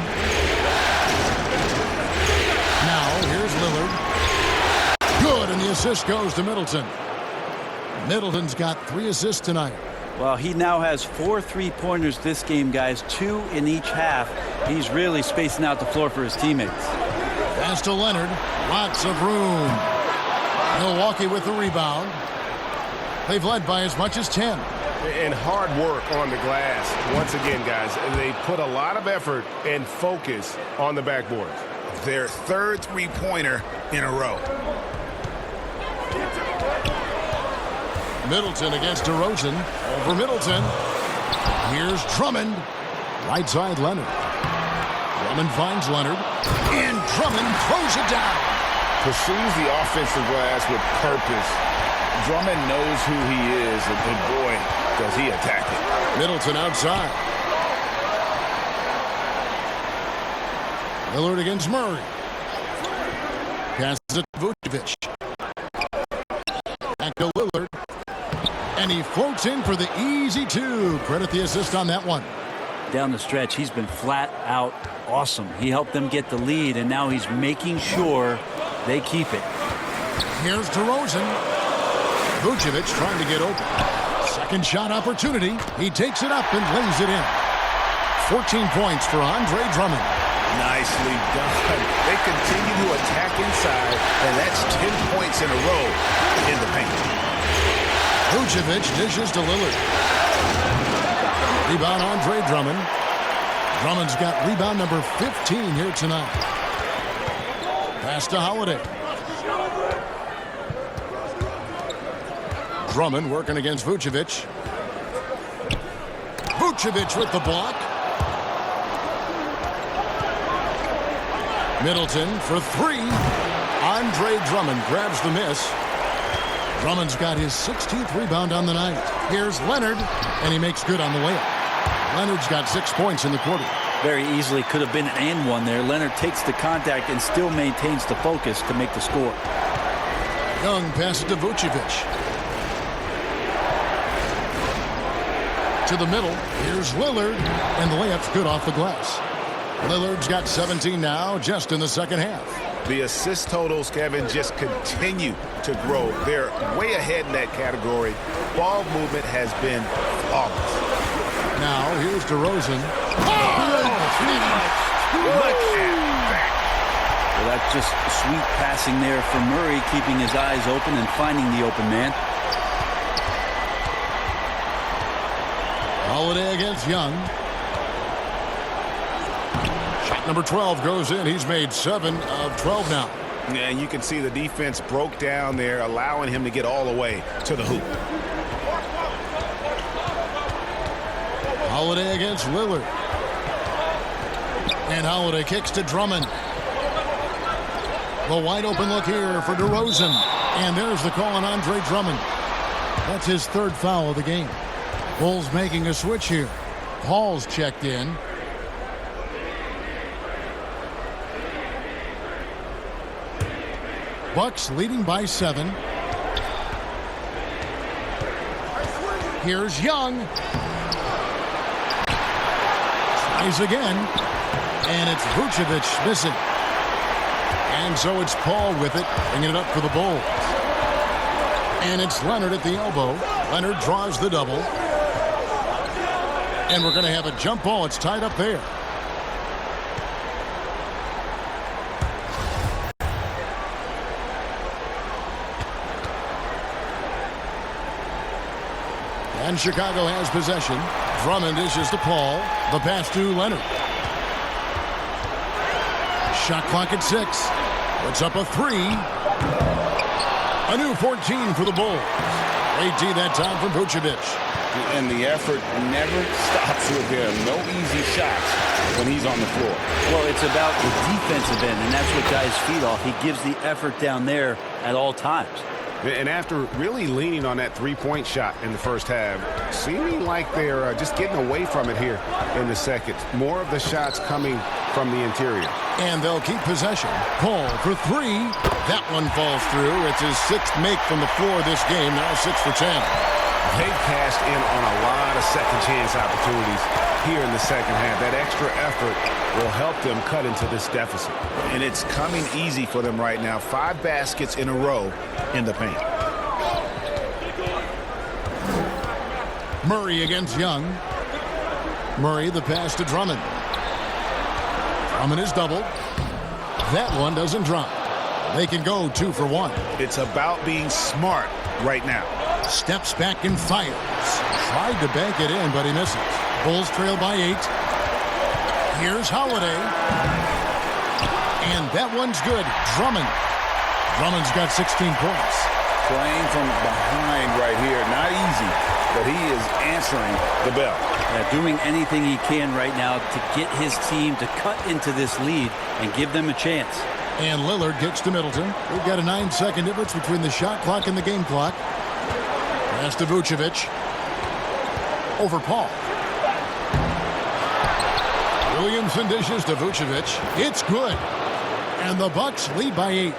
Now here's Lillard. Good, and the assist goes to Middleton. Middleton's got 3 assists tonight. Well, he now has 4 3-pointers this game, guys. 2 in each half. He's really spacing out the floor for his teammates. Pass to Leonard. Lots of room. Milwaukee with the rebound. They've led by as much as 10. And hard work on the glass. Once again, guys, they put a lot of effort and focus on the backboard. Their 3rd 3-pointer in a row. Middleton against DeRozan. Over Middleton. Here's Drummond. Right side Leonard. Drummond finds Leonard. And Drummond throws it down. Pursues the offensive glass with purpose. Drummond knows who he is, and boy, does he attack it. Middleton outside. Lillard against Murray. Passes it to Vucevic. Back to Lillard. And he floats in for the easy 2. Credit the assist on that one. Down the stretch, he's been flat out awesome. He helped them get the lead, and now he's making sure they keep it. Here's DeRozan. Vucevic trying to get open. Second shot opportunity. He takes it up and lays it in. 14 points for Andre Drummond. Nicely done. They continue to attack inside, and that's 10 points in a row in the paint. Vucevic dishes to Lillard. Rebound Andre Drummond. Drummond's got rebound number 15 here tonight. Pass to Holiday. Drummond working against Vucevic. Vucevic with the block. Middleton for 3. Andre Drummond grabs the miss. Drummond's got his 16th rebound on the night. Here's Leonard, and he makes good on the layup. Leonard's got 6 points in the quarter. Very easily could have been an and one there. Leonard takes the contact and still maintains the focus to make the score. Young passes to Vucevic. To the middle. Here's Lillard, and the layup's good off the glass. Lillard's got 17 now, just in the second half. The assist totals, Kevin, just continue to grow. They're way ahead in that category. Ball movement has been flawless. Now, here's DeRozan. Well, that's just sweet passing there for Murray, keeping his eyes open and finding the open man. Holiday against Young. Shot number 12 goes in. He's made 7 of 12 now. Yeah, and you can see the defense broke down there, allowing him to get all the way to the hoop. Holiday against Lillard. And Holiday kicks to Drummond. The wide open look here for DeRozan. And there's the call on Andre Drummond. That's his 3rd foul of the game. Bulls making a switch here. Paul's checked in. Bucks leading by 7. Here's Young. Tries again. And it's Vucevic missing. And so it's Paul with it, bringing it up for the Bulls. And it's Leonard at the elbow. Leonard draws the double. And we're going to have a jump ball. It's tied up there. And Chicago has possession. Drummond dishes to Paul. The pass to Leonard. Shot clock at 6. Puts up a 3. A new 14 for the Bulls. 18 that time from Vucevic. And the effort never stops with him. No easy shots when he's on the floor. Well, it's about the defensive end, and that's what guys feed off. He gives the effort down there at all times. And after really leaning on that three-point shot in the first half, seeming like they're just getting away from it here in the second. More of the shots coming from the interior. And they'll keep possession. Paul for 3. That one falls through. It's his 6th make from the floor this game. Now 6 for 10. They've cashed in on a lot of second-chance opportunities here in the second half. That extra effort will help them cut into this deficit. And it's coming easy for them right now. 5 baskets in a row in the paint. Murray against Young. Murray the pass to Drummond. Drummond is doubled. That one doesn't drop. They can go 2 for 1. It's about being smart right now. Steps back and fires. Tried to bank it in, but he misses. Bulls trail by 8. Here's Holiday. And that one's good. Drummond. Drummond's got 16 points. Playing from behind right here. Not easy, but he is answering the bell. Yeah, doing anything he can right now to get his team to cut into this lead and give them a chance. And Lillard gets to Middleton. We've got a 9-second difference between the shot clock and the game clock. Pass to Vucevic. Over Paul. Williamson dishes to Vucevic. It's good. And the Bucks lead by 8.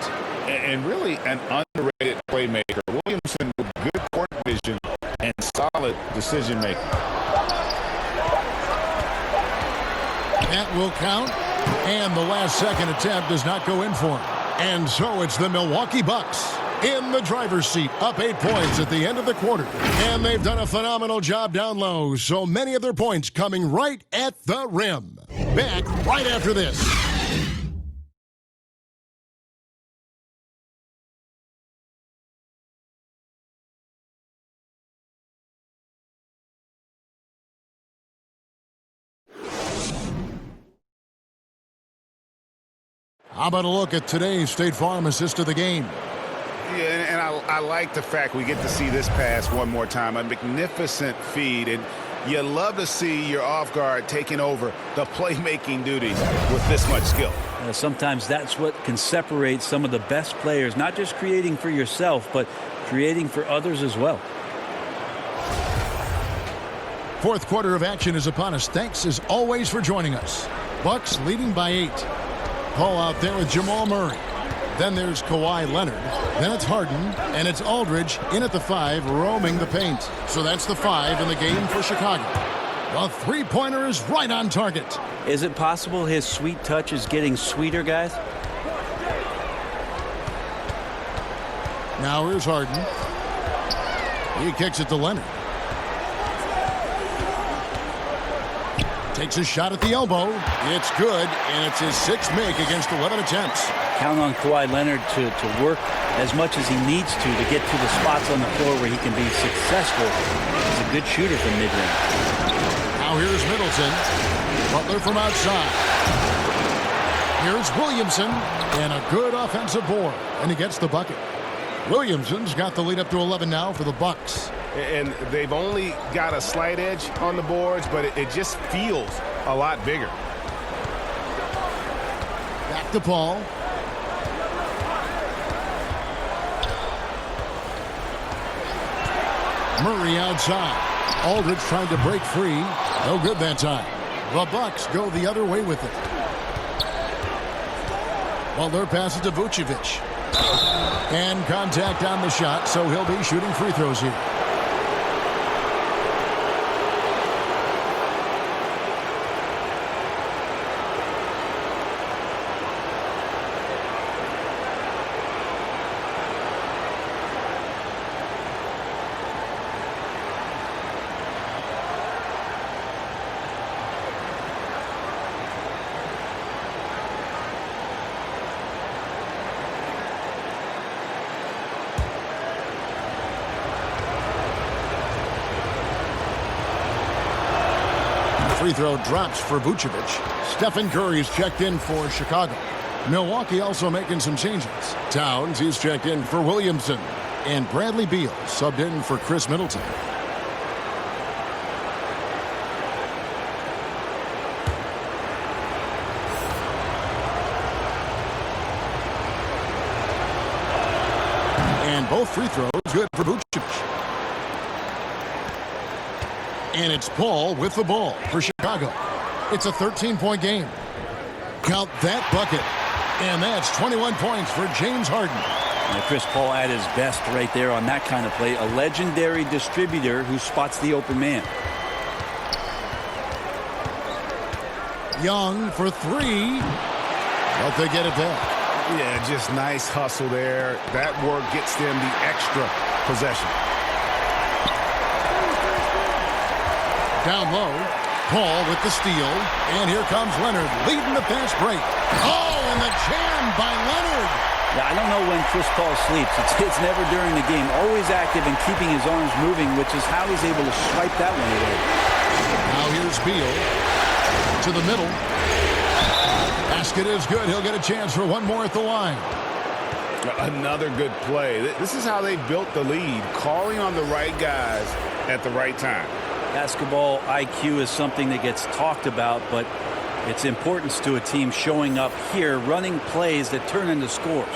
And really an underrated playmaker. Williamson with good court vision and solid decision making. That will count. And the last second attempt does not go in for him. And so it's the Milwaukee Bucks in the driver's seat, up 8 points at the end of the quarter. And they've done a phenomenal job down low, so many of their points coming right at the rim. Back right after this. How about a look at today's State Farm assist of the game? Yeah, and I like the fact we get to see this pass one more time. A magnificent feed, and you love to see your off guard taking over the playmaking duties with this much skill. Sometimes that's what can separate some of the best players, not just creating for yourself, but creating for others as well. Fourth quarter of action is upon us. Thanks as always for joining us. Bucks leading by 8. Paul out there with Jamal Murray. Then there's Kawhi Leonard. Then it's Harden, and it's Aldridge in at the 5, roaming the paint. So that's the 5 in the game for Chicago. The three-pointer is right on target. Is it possible his sweet touch is getting sweeter, guys? Now here's Harden. He kicks it to Leonard. Takes a shot at the elbow. It's good, and it's his 6th make against 11 attempts. Count on Kawhi Leonard to work as much as he needs to get to the spots on the floor where he can be successful. He's a good shooter from mid-range. Now here's Middleton. Butler from outside. Here's Williamson, and a good offensive board, and he gets the bucket. Williamson's got the lead up to 11 now for the Bucks. And they've only got a slight edge on the boards, but it just feels a lot bigger. Back to Paul. Murray outside. Aldridge trying to break free. No good that time. The Bucks go the other way with it. Butler passes to Vucevic. And contact on the shot, so he'll be shooting free throws here. Free throw drops for Vucevic. Stephen Curry's checked in for Chicago. Milwaukee also making some changes. Towns, he's checked in for Williamson. And Bradley Beal subbed in for Chris Middleton. And both free throws good for Vucevic. And it's Paul with the ball for Chicago. It's a 13-point game. Count that bucket. And that's 21 points for James Harden. And Chris Paul at his best right there on that kind of play. A legendary distributor who spots the open man. Young for 3. But they get it back. Yeah, just nice hustle there. That work gets them the extra possession. Down low, Paul with the steal, and here comes Leonard leading the fast break. Oh, and the jam by Leonard. Yeah, I don't know when Chris Paul sleeps. It's never during the game. Always active and keeping his arms moving, which is how he's able to swipe that one away. Now here's Beal to the middle. Basket is good. He'll get a chance for one more at the line. Another good play. This is how they built the lead, calling on the right guys at the right time. Basketball IQ is something that gets talked about, but its importance to a team showing up here, running plays that turn into scores.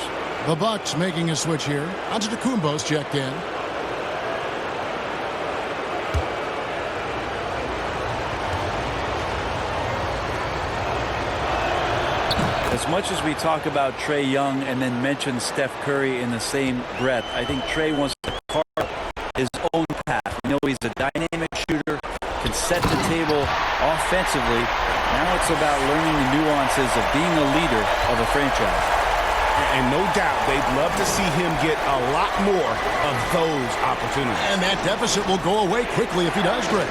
The Bucks making a switch here. Antetokounmpo's checked in. As much as we talk about Trae Young and then mention Steph Curry in the same breath, I think Trae wants to carve his own path. We know he's a dynamic shooter, can set the table offensively. Now it's about learning the nuances of being a leader of a franchise. And no doubt they'd love to see him get a lot more of those opportunities. And that deficit will go away quickly if he does, Greg.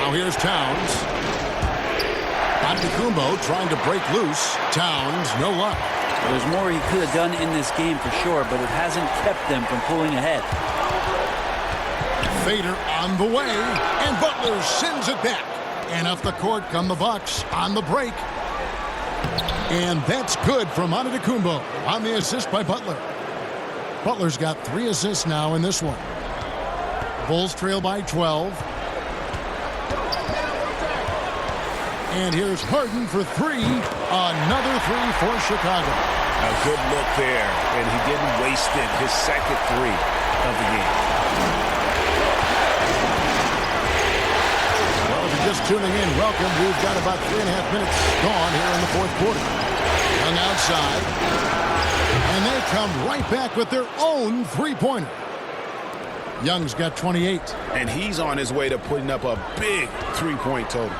Now here's Towns. Antetokounmpo trying to break loose. Towns, no luck. There's more he could have done in this game for sure, but it hasn't kept them from pulling ahead. Fader on the way, and Butler sends it back. And off the court come the Bucks on the break. And that's good from Antetokounmpo on the assist by Butler. Butler's got 3 assists now in this one. Bulls trail by 12. And here's Harden for three. Another three for Chicago. A good look there, and he didn't waste it. His second three of the game. Well, if you're just tuning in, welcome. We've got about 3.5 minutes gone here in the fourth quarter. Young outside. And they come right back with their own three-pointer. Young's got 28. And he's on his way to putting up a big three-point total.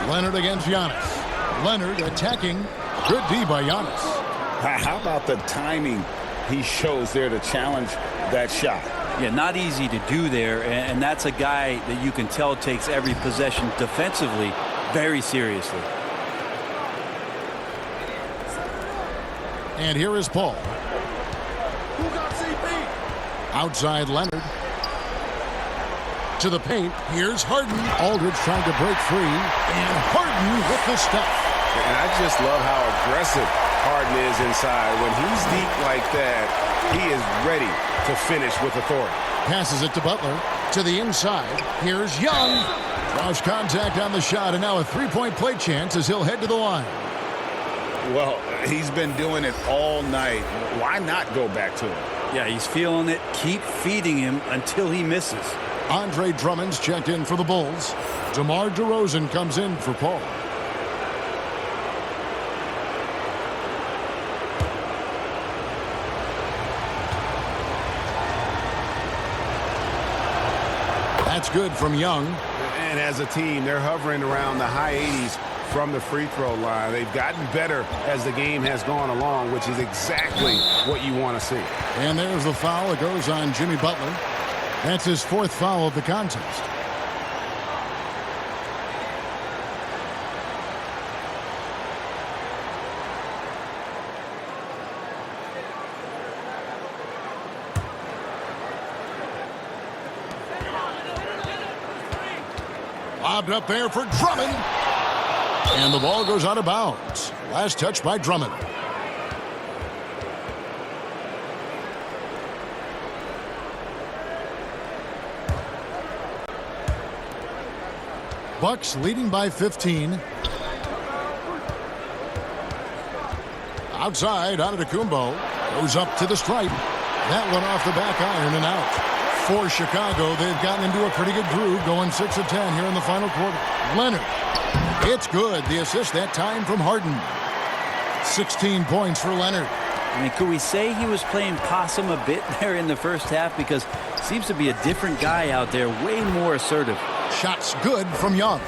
Leonard against Giannis. Leonard attacking. Good D by Giannis. How about the timing he shows there to challenge that shot? Yeah, not easy to do there, and that's a guy that you can tell takes every possession defensively very seriously. And here is Paul. Outside Leonard. To the paint. Here's Harden. Aldridge trying to break free. And Harden with the stuff. And I just love how aggressive Harden is inside. When he's deep like that, he is ready to finish with authority. Passes it to Butler. To the inside. Here's Young. Draws contact on the shot. And now a three-point play chance as he'll head to the line. Well, he's been doing it all night. Why not go back to him? Yeah, he's feeling it. Keep feeding him until he misses. Andre Drummond's checked in for the Bulls. DeMar DeRozan comes in for Paul. That's good from Young. And as a team, they're hovering around the high 80s from the free throw line. They've gotten better as the game has gone along, which is exactly what you want to see. And there's the foul. It goes on Jimmy Butler. That's his fourth foul of the contest. Lobbed up there for Drummond. And the ball goes out of bounds. Last touch by Drummond. Bucks leading by 15. Outside, Antetokounmpo goes up to the stripe. That one off the back iron and out. For Chicago, they've gotten into a pretty good groove, going 6 of 10 here in the final quarter. Leonard. It's good. The assist that time from Harden. 16 points for Leonard. I mean, could we say he was playing possum a bit there in the first half? Because seems to be a different guy out there, way more assertive. Shots good from Young.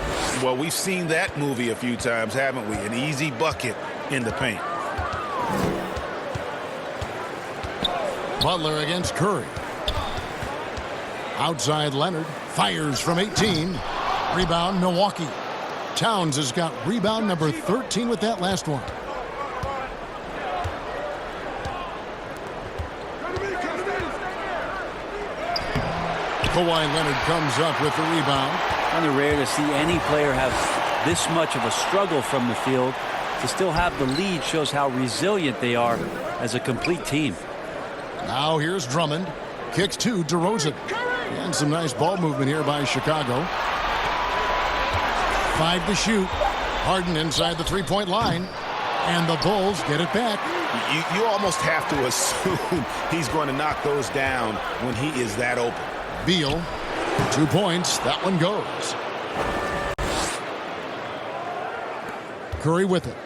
Well, we've seen that movie a few times, haven't we? An easy bucket in the paint. Butler against Curry. Outside Leonard. Fires from 18. Rebound, Milwaukee. Towns has got rebound number 13 with that last one. Kawhi Leonard comes up with the rebound. Kind of rare to see any player have this much of a struggle from the field. To still have the lead shows how resilient they are as a complete team. Now here's Drummond. Kicks to DeRozan. And some nice ball movement here by Chicago. 5 to shoot. Harden inside the three-point line. And the Bulls get it back. You almost have to assume he's going to knock those down when he is that open. Beal, 2 points. That one goes. Curry with it.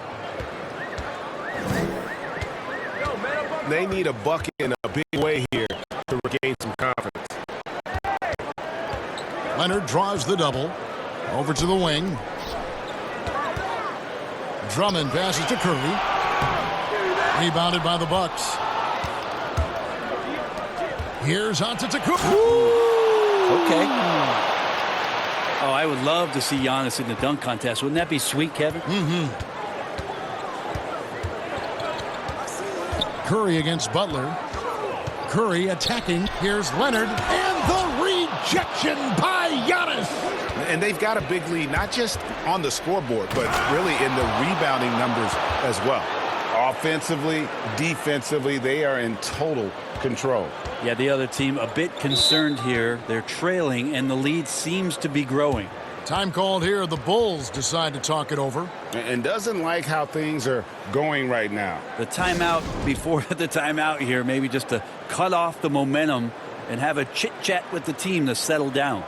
They need a bucket in a big way here to regain some confidence. Leonard draws the double. Over to the wing. Drummond passes to Curry. Rebounded by the Bucks. Here's Antetokounmpo. Okay. Oh, I would love to see Giannis in the dunk contest. Wouldn't that be sweet, Kevin? Curry against Butler. Curry attacking. Here's Leonard. And the rejection by Giannis. And they've got a big lead, not just on the scoreboard, but really in the rebounding numbers as well. Offensively, defensively, they are in total control. Yeah, the other team a bit concerned here. They're trailing, and the lead seems to be growing. Time called here. The Bulls decide to talk it over. And doesn't like how things are going right now. The timeout before the timeout here, maybe just to cut off the momentum and have a chit-chat with the team to settle down.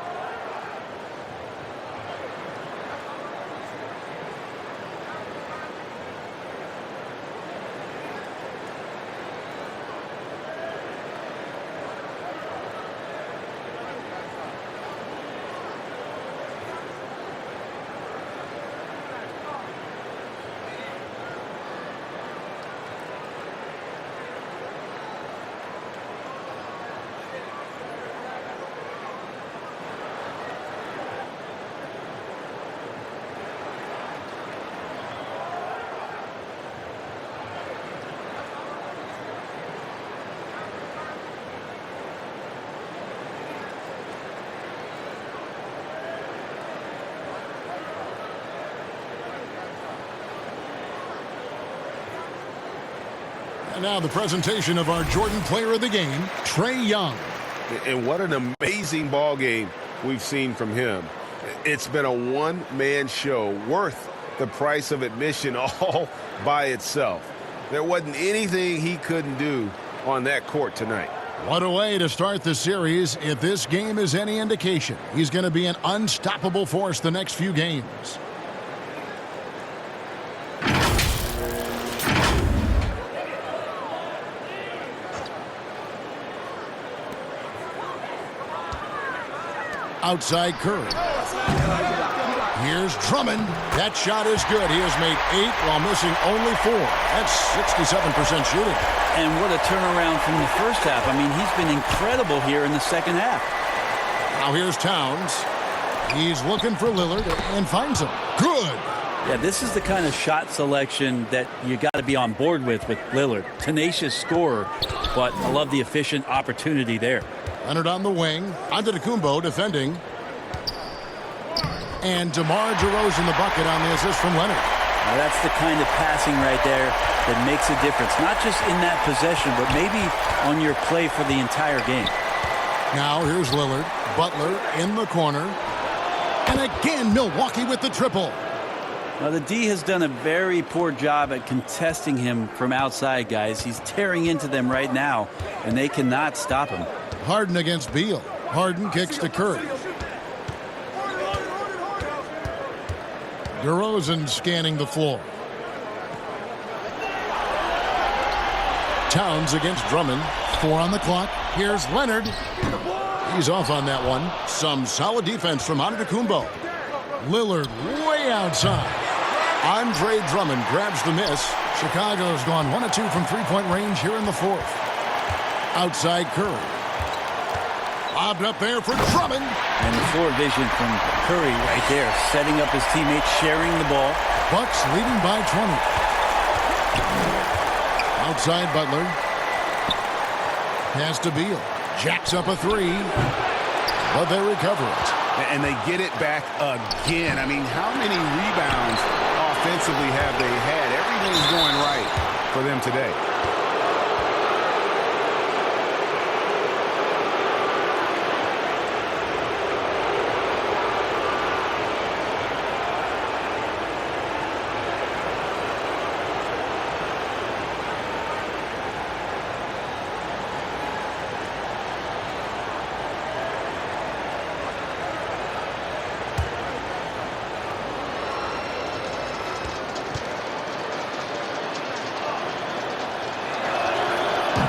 And now the presentation of our Jordan Player of the Game, Trae Young. And what an amazing ball game we've seen from him. It's been a one-man show worth the price of admission all by itself. There wasn't anything he couldn't do on that court tonight. What a way to start the series. If this game is any indication, he's going to be an unstoppable force the next few games. Outside Curry. Here's Drummond. That shot is good. He has made 8 while missing only 4. That's 67% shooting. And what a turnaround from the first half. I mean, he's been incredible here in the second half. Now here's Towns. He's looking for Lillard and finds him. Good. Yeah, this is the kind of shot selection that you got to be on board with Lillard. Tenacious scorer, but I love the efficient opportunity there. Leonard on the wing. Antetokounmpo defending. And DeMar DeRozan the bucket on the assist from Leonard. Now that's the kind of passing right there that makes a difference. Not just in that possession, but maybe on your play for the entire game. Now here's Lillard. Butler in the corner. And again, Milwaukee with the triple. Now the D has done a very poor job at contesting him from outside, guys. He's tearing into them right now, and they cannot stop him. Harden against Beal. Harden kicks to Curry. DeRozan scanning the floor. Towns against Drummond. 4 on the clock. Here's Leonard. He's off on that one. Some solid defense from Antetokounmpo. Lillard way outside. Andre Drummond grabs the miss. Chicago's gone 1 of 2 from three-point range here in the 4th. Outside Curry. Lobbed up there for Drummond. And the floor vision from Curry right there, setting up his teammates, sharing the ball. Bucks leading by 20. Outside Butler. Pass to Beal. Jacks up a 3. But they recover it. And they get it back again. I mean, how many rebounds offensively have they had? Everything's going right for them today.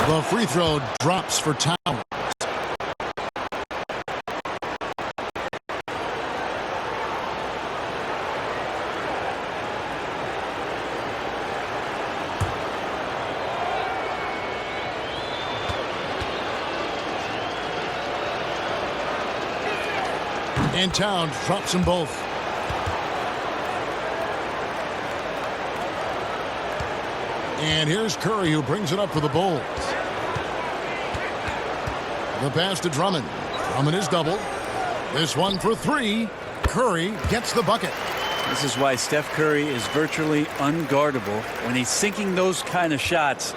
The free throw drops for Towns. And Towns drops them both. And here's Curry, who brings it up for the Bulls. The pass to Drummond. Drummond is doubled. This one for 3. Curry gets the bucket. This is why Steph Curry is virtually unguardable. When he's sinking those kind of shots,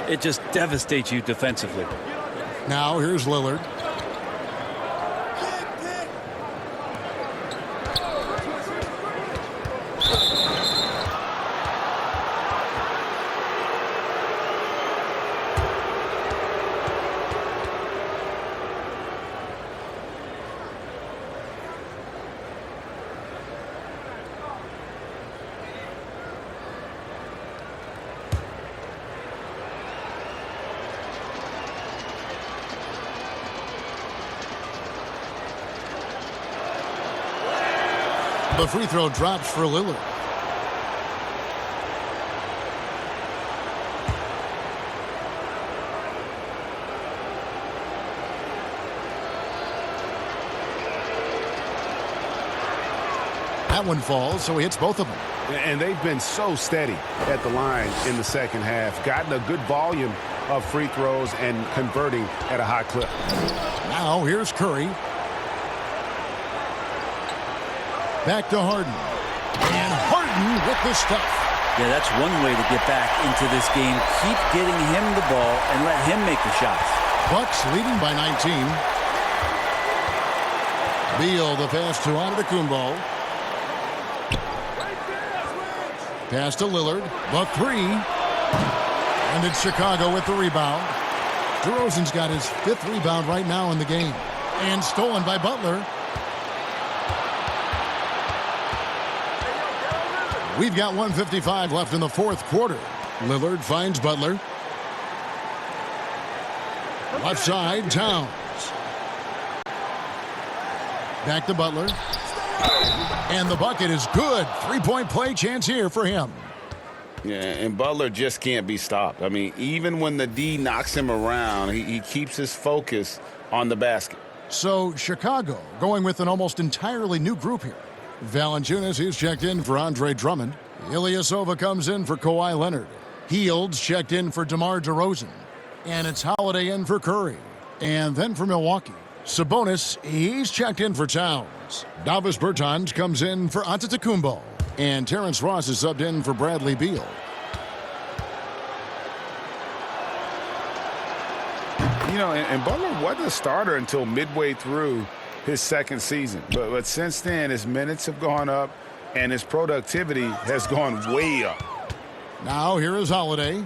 it just devastates you defensively. Now here's Lillard. The free throw drops for Lillard. That one falls, so he hits both of them. And they've been so steady at the line in the second half, gotten a good volume of free throws and converting at a high clip. Now here's Curry. Back to Harden. And Harden with the stuff. Yeah, that's one way to get back into this game. Keep getting him the ball and let him make the shots. Bucks leading by 19. Beal the pass to Antetokounmpo. Pass to Lillard. The three. And it's Chicago with the rebound. DeRozan's got his 5th rebound right now in the game. And stolen by Butler. We've got 1:55 left in the 4th quarter. Lillard finds Butler. Left side, Towns. Back to Butler. And the bucket is good. 3-point play chance here for him. Yeah, and Butler just can't be stopped. I mean, even when the D knocks him around, he keeps his focus on the basket. So Chicago going with an almost entirely new group here. Valanciunas, he's checked in for Andre Drummond. Ilyasova comes in for Kawhi Leonard. Hields checked in for DeMar DeRozan. And it's Holiday in for Curry. And then for Milwaukee, Sabonis, he's checked in for Towns. Davis Bertans comes in for Antetokounmpo. And Terrence Ross is subbed in for Bradley Beal. You know, and Butler wasn't a starter until midway through his second season. But since then, his minutes have gone up, and his productivity has gone way up. Now here is Holiday.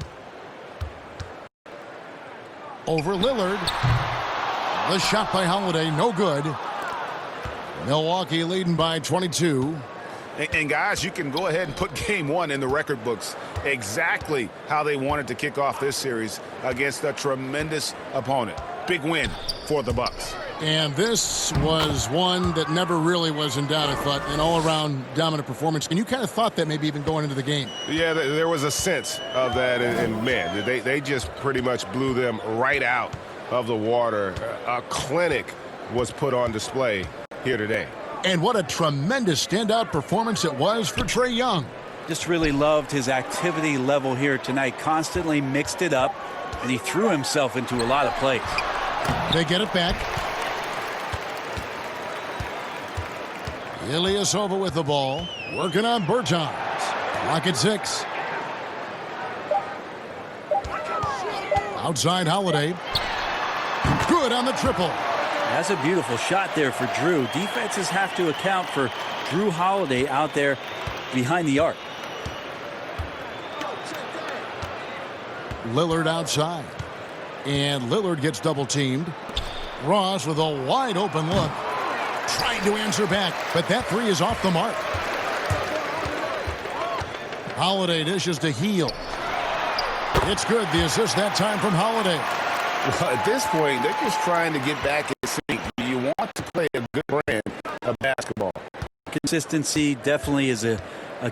Over Lillard. The shot by Holiday, no good. Milwaukee leading by 22. And guys, you can go ahead and put game one in the record books. Exactly how they wanted to kick off this series against a tremendous opponent. Big win for the Bucks. And this was one that never really was in doubt, I thought, an all-around dominant performance. And you kind of thought that maybe even going into the game. Yeah, there was a sense of that. And man, they just pretty much blew them right out of the water. A clinic was put on display here today. And what a tremendous standout performance it was for Trae Young. Just really loved his activity level here tonight. Constantly mixed it up, and he threw himself into a lot of plays. They get it back. Ilyasova with the ball. Working on Bertans. Clock at 6. Outside Holiday. Good on the triple. That's a beautiful shot there for Drew. Defenses have to account for Drew Holiday out there behind the arc. Lillard outside. And Lillard gets double teamed. Ross with a wide open look. Trying to answer back, but that three is off the mark. Holiday dishes to Hield. It's good. The assist that time from Holiday. Well, at this point, they're just trying to get back in sync. You want to play a good brand of basketball. Consistency definitely is a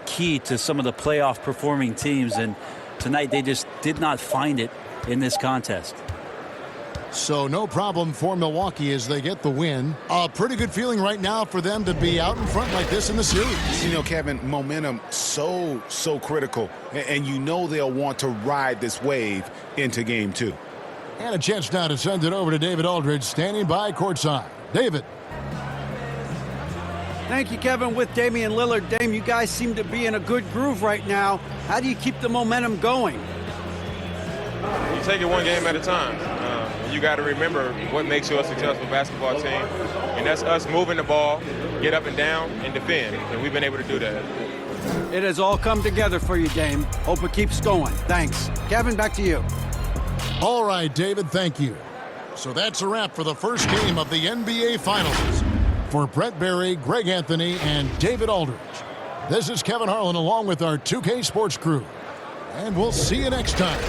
key to some of the playoff performing teams, and tonight they just did not find it in this contest. So no problem for Milwaukee as they get the win. A pretty good feeling right now for them to be out in front like this in the series. You know, Kevin, momentum so critical, and you know they'll want to ride this wave into game 2. And a chance now to send it over to David Aldridge, standing by courtside. David. Thank you, Kevin. With Damian Lillard. Dame, you guys seem to be in a good groove right now. How do you keep the momentum going? You take it one game at a time. You got to remember what makes you a successful basketball team, and that's us moving the ball, get up and down, and defend, and we've been able to do that. It has all come together for you, Dame. Hope it keeps going. Thanks. Kevin, back to you. All right, David, thank you. So that's a wrap for the first game of the NBA Finals. For Brett Berry, Greg Anthony, and David Aldridge, this is Kevin Harlan along with our 2K Sports crew. And we'll see you next time.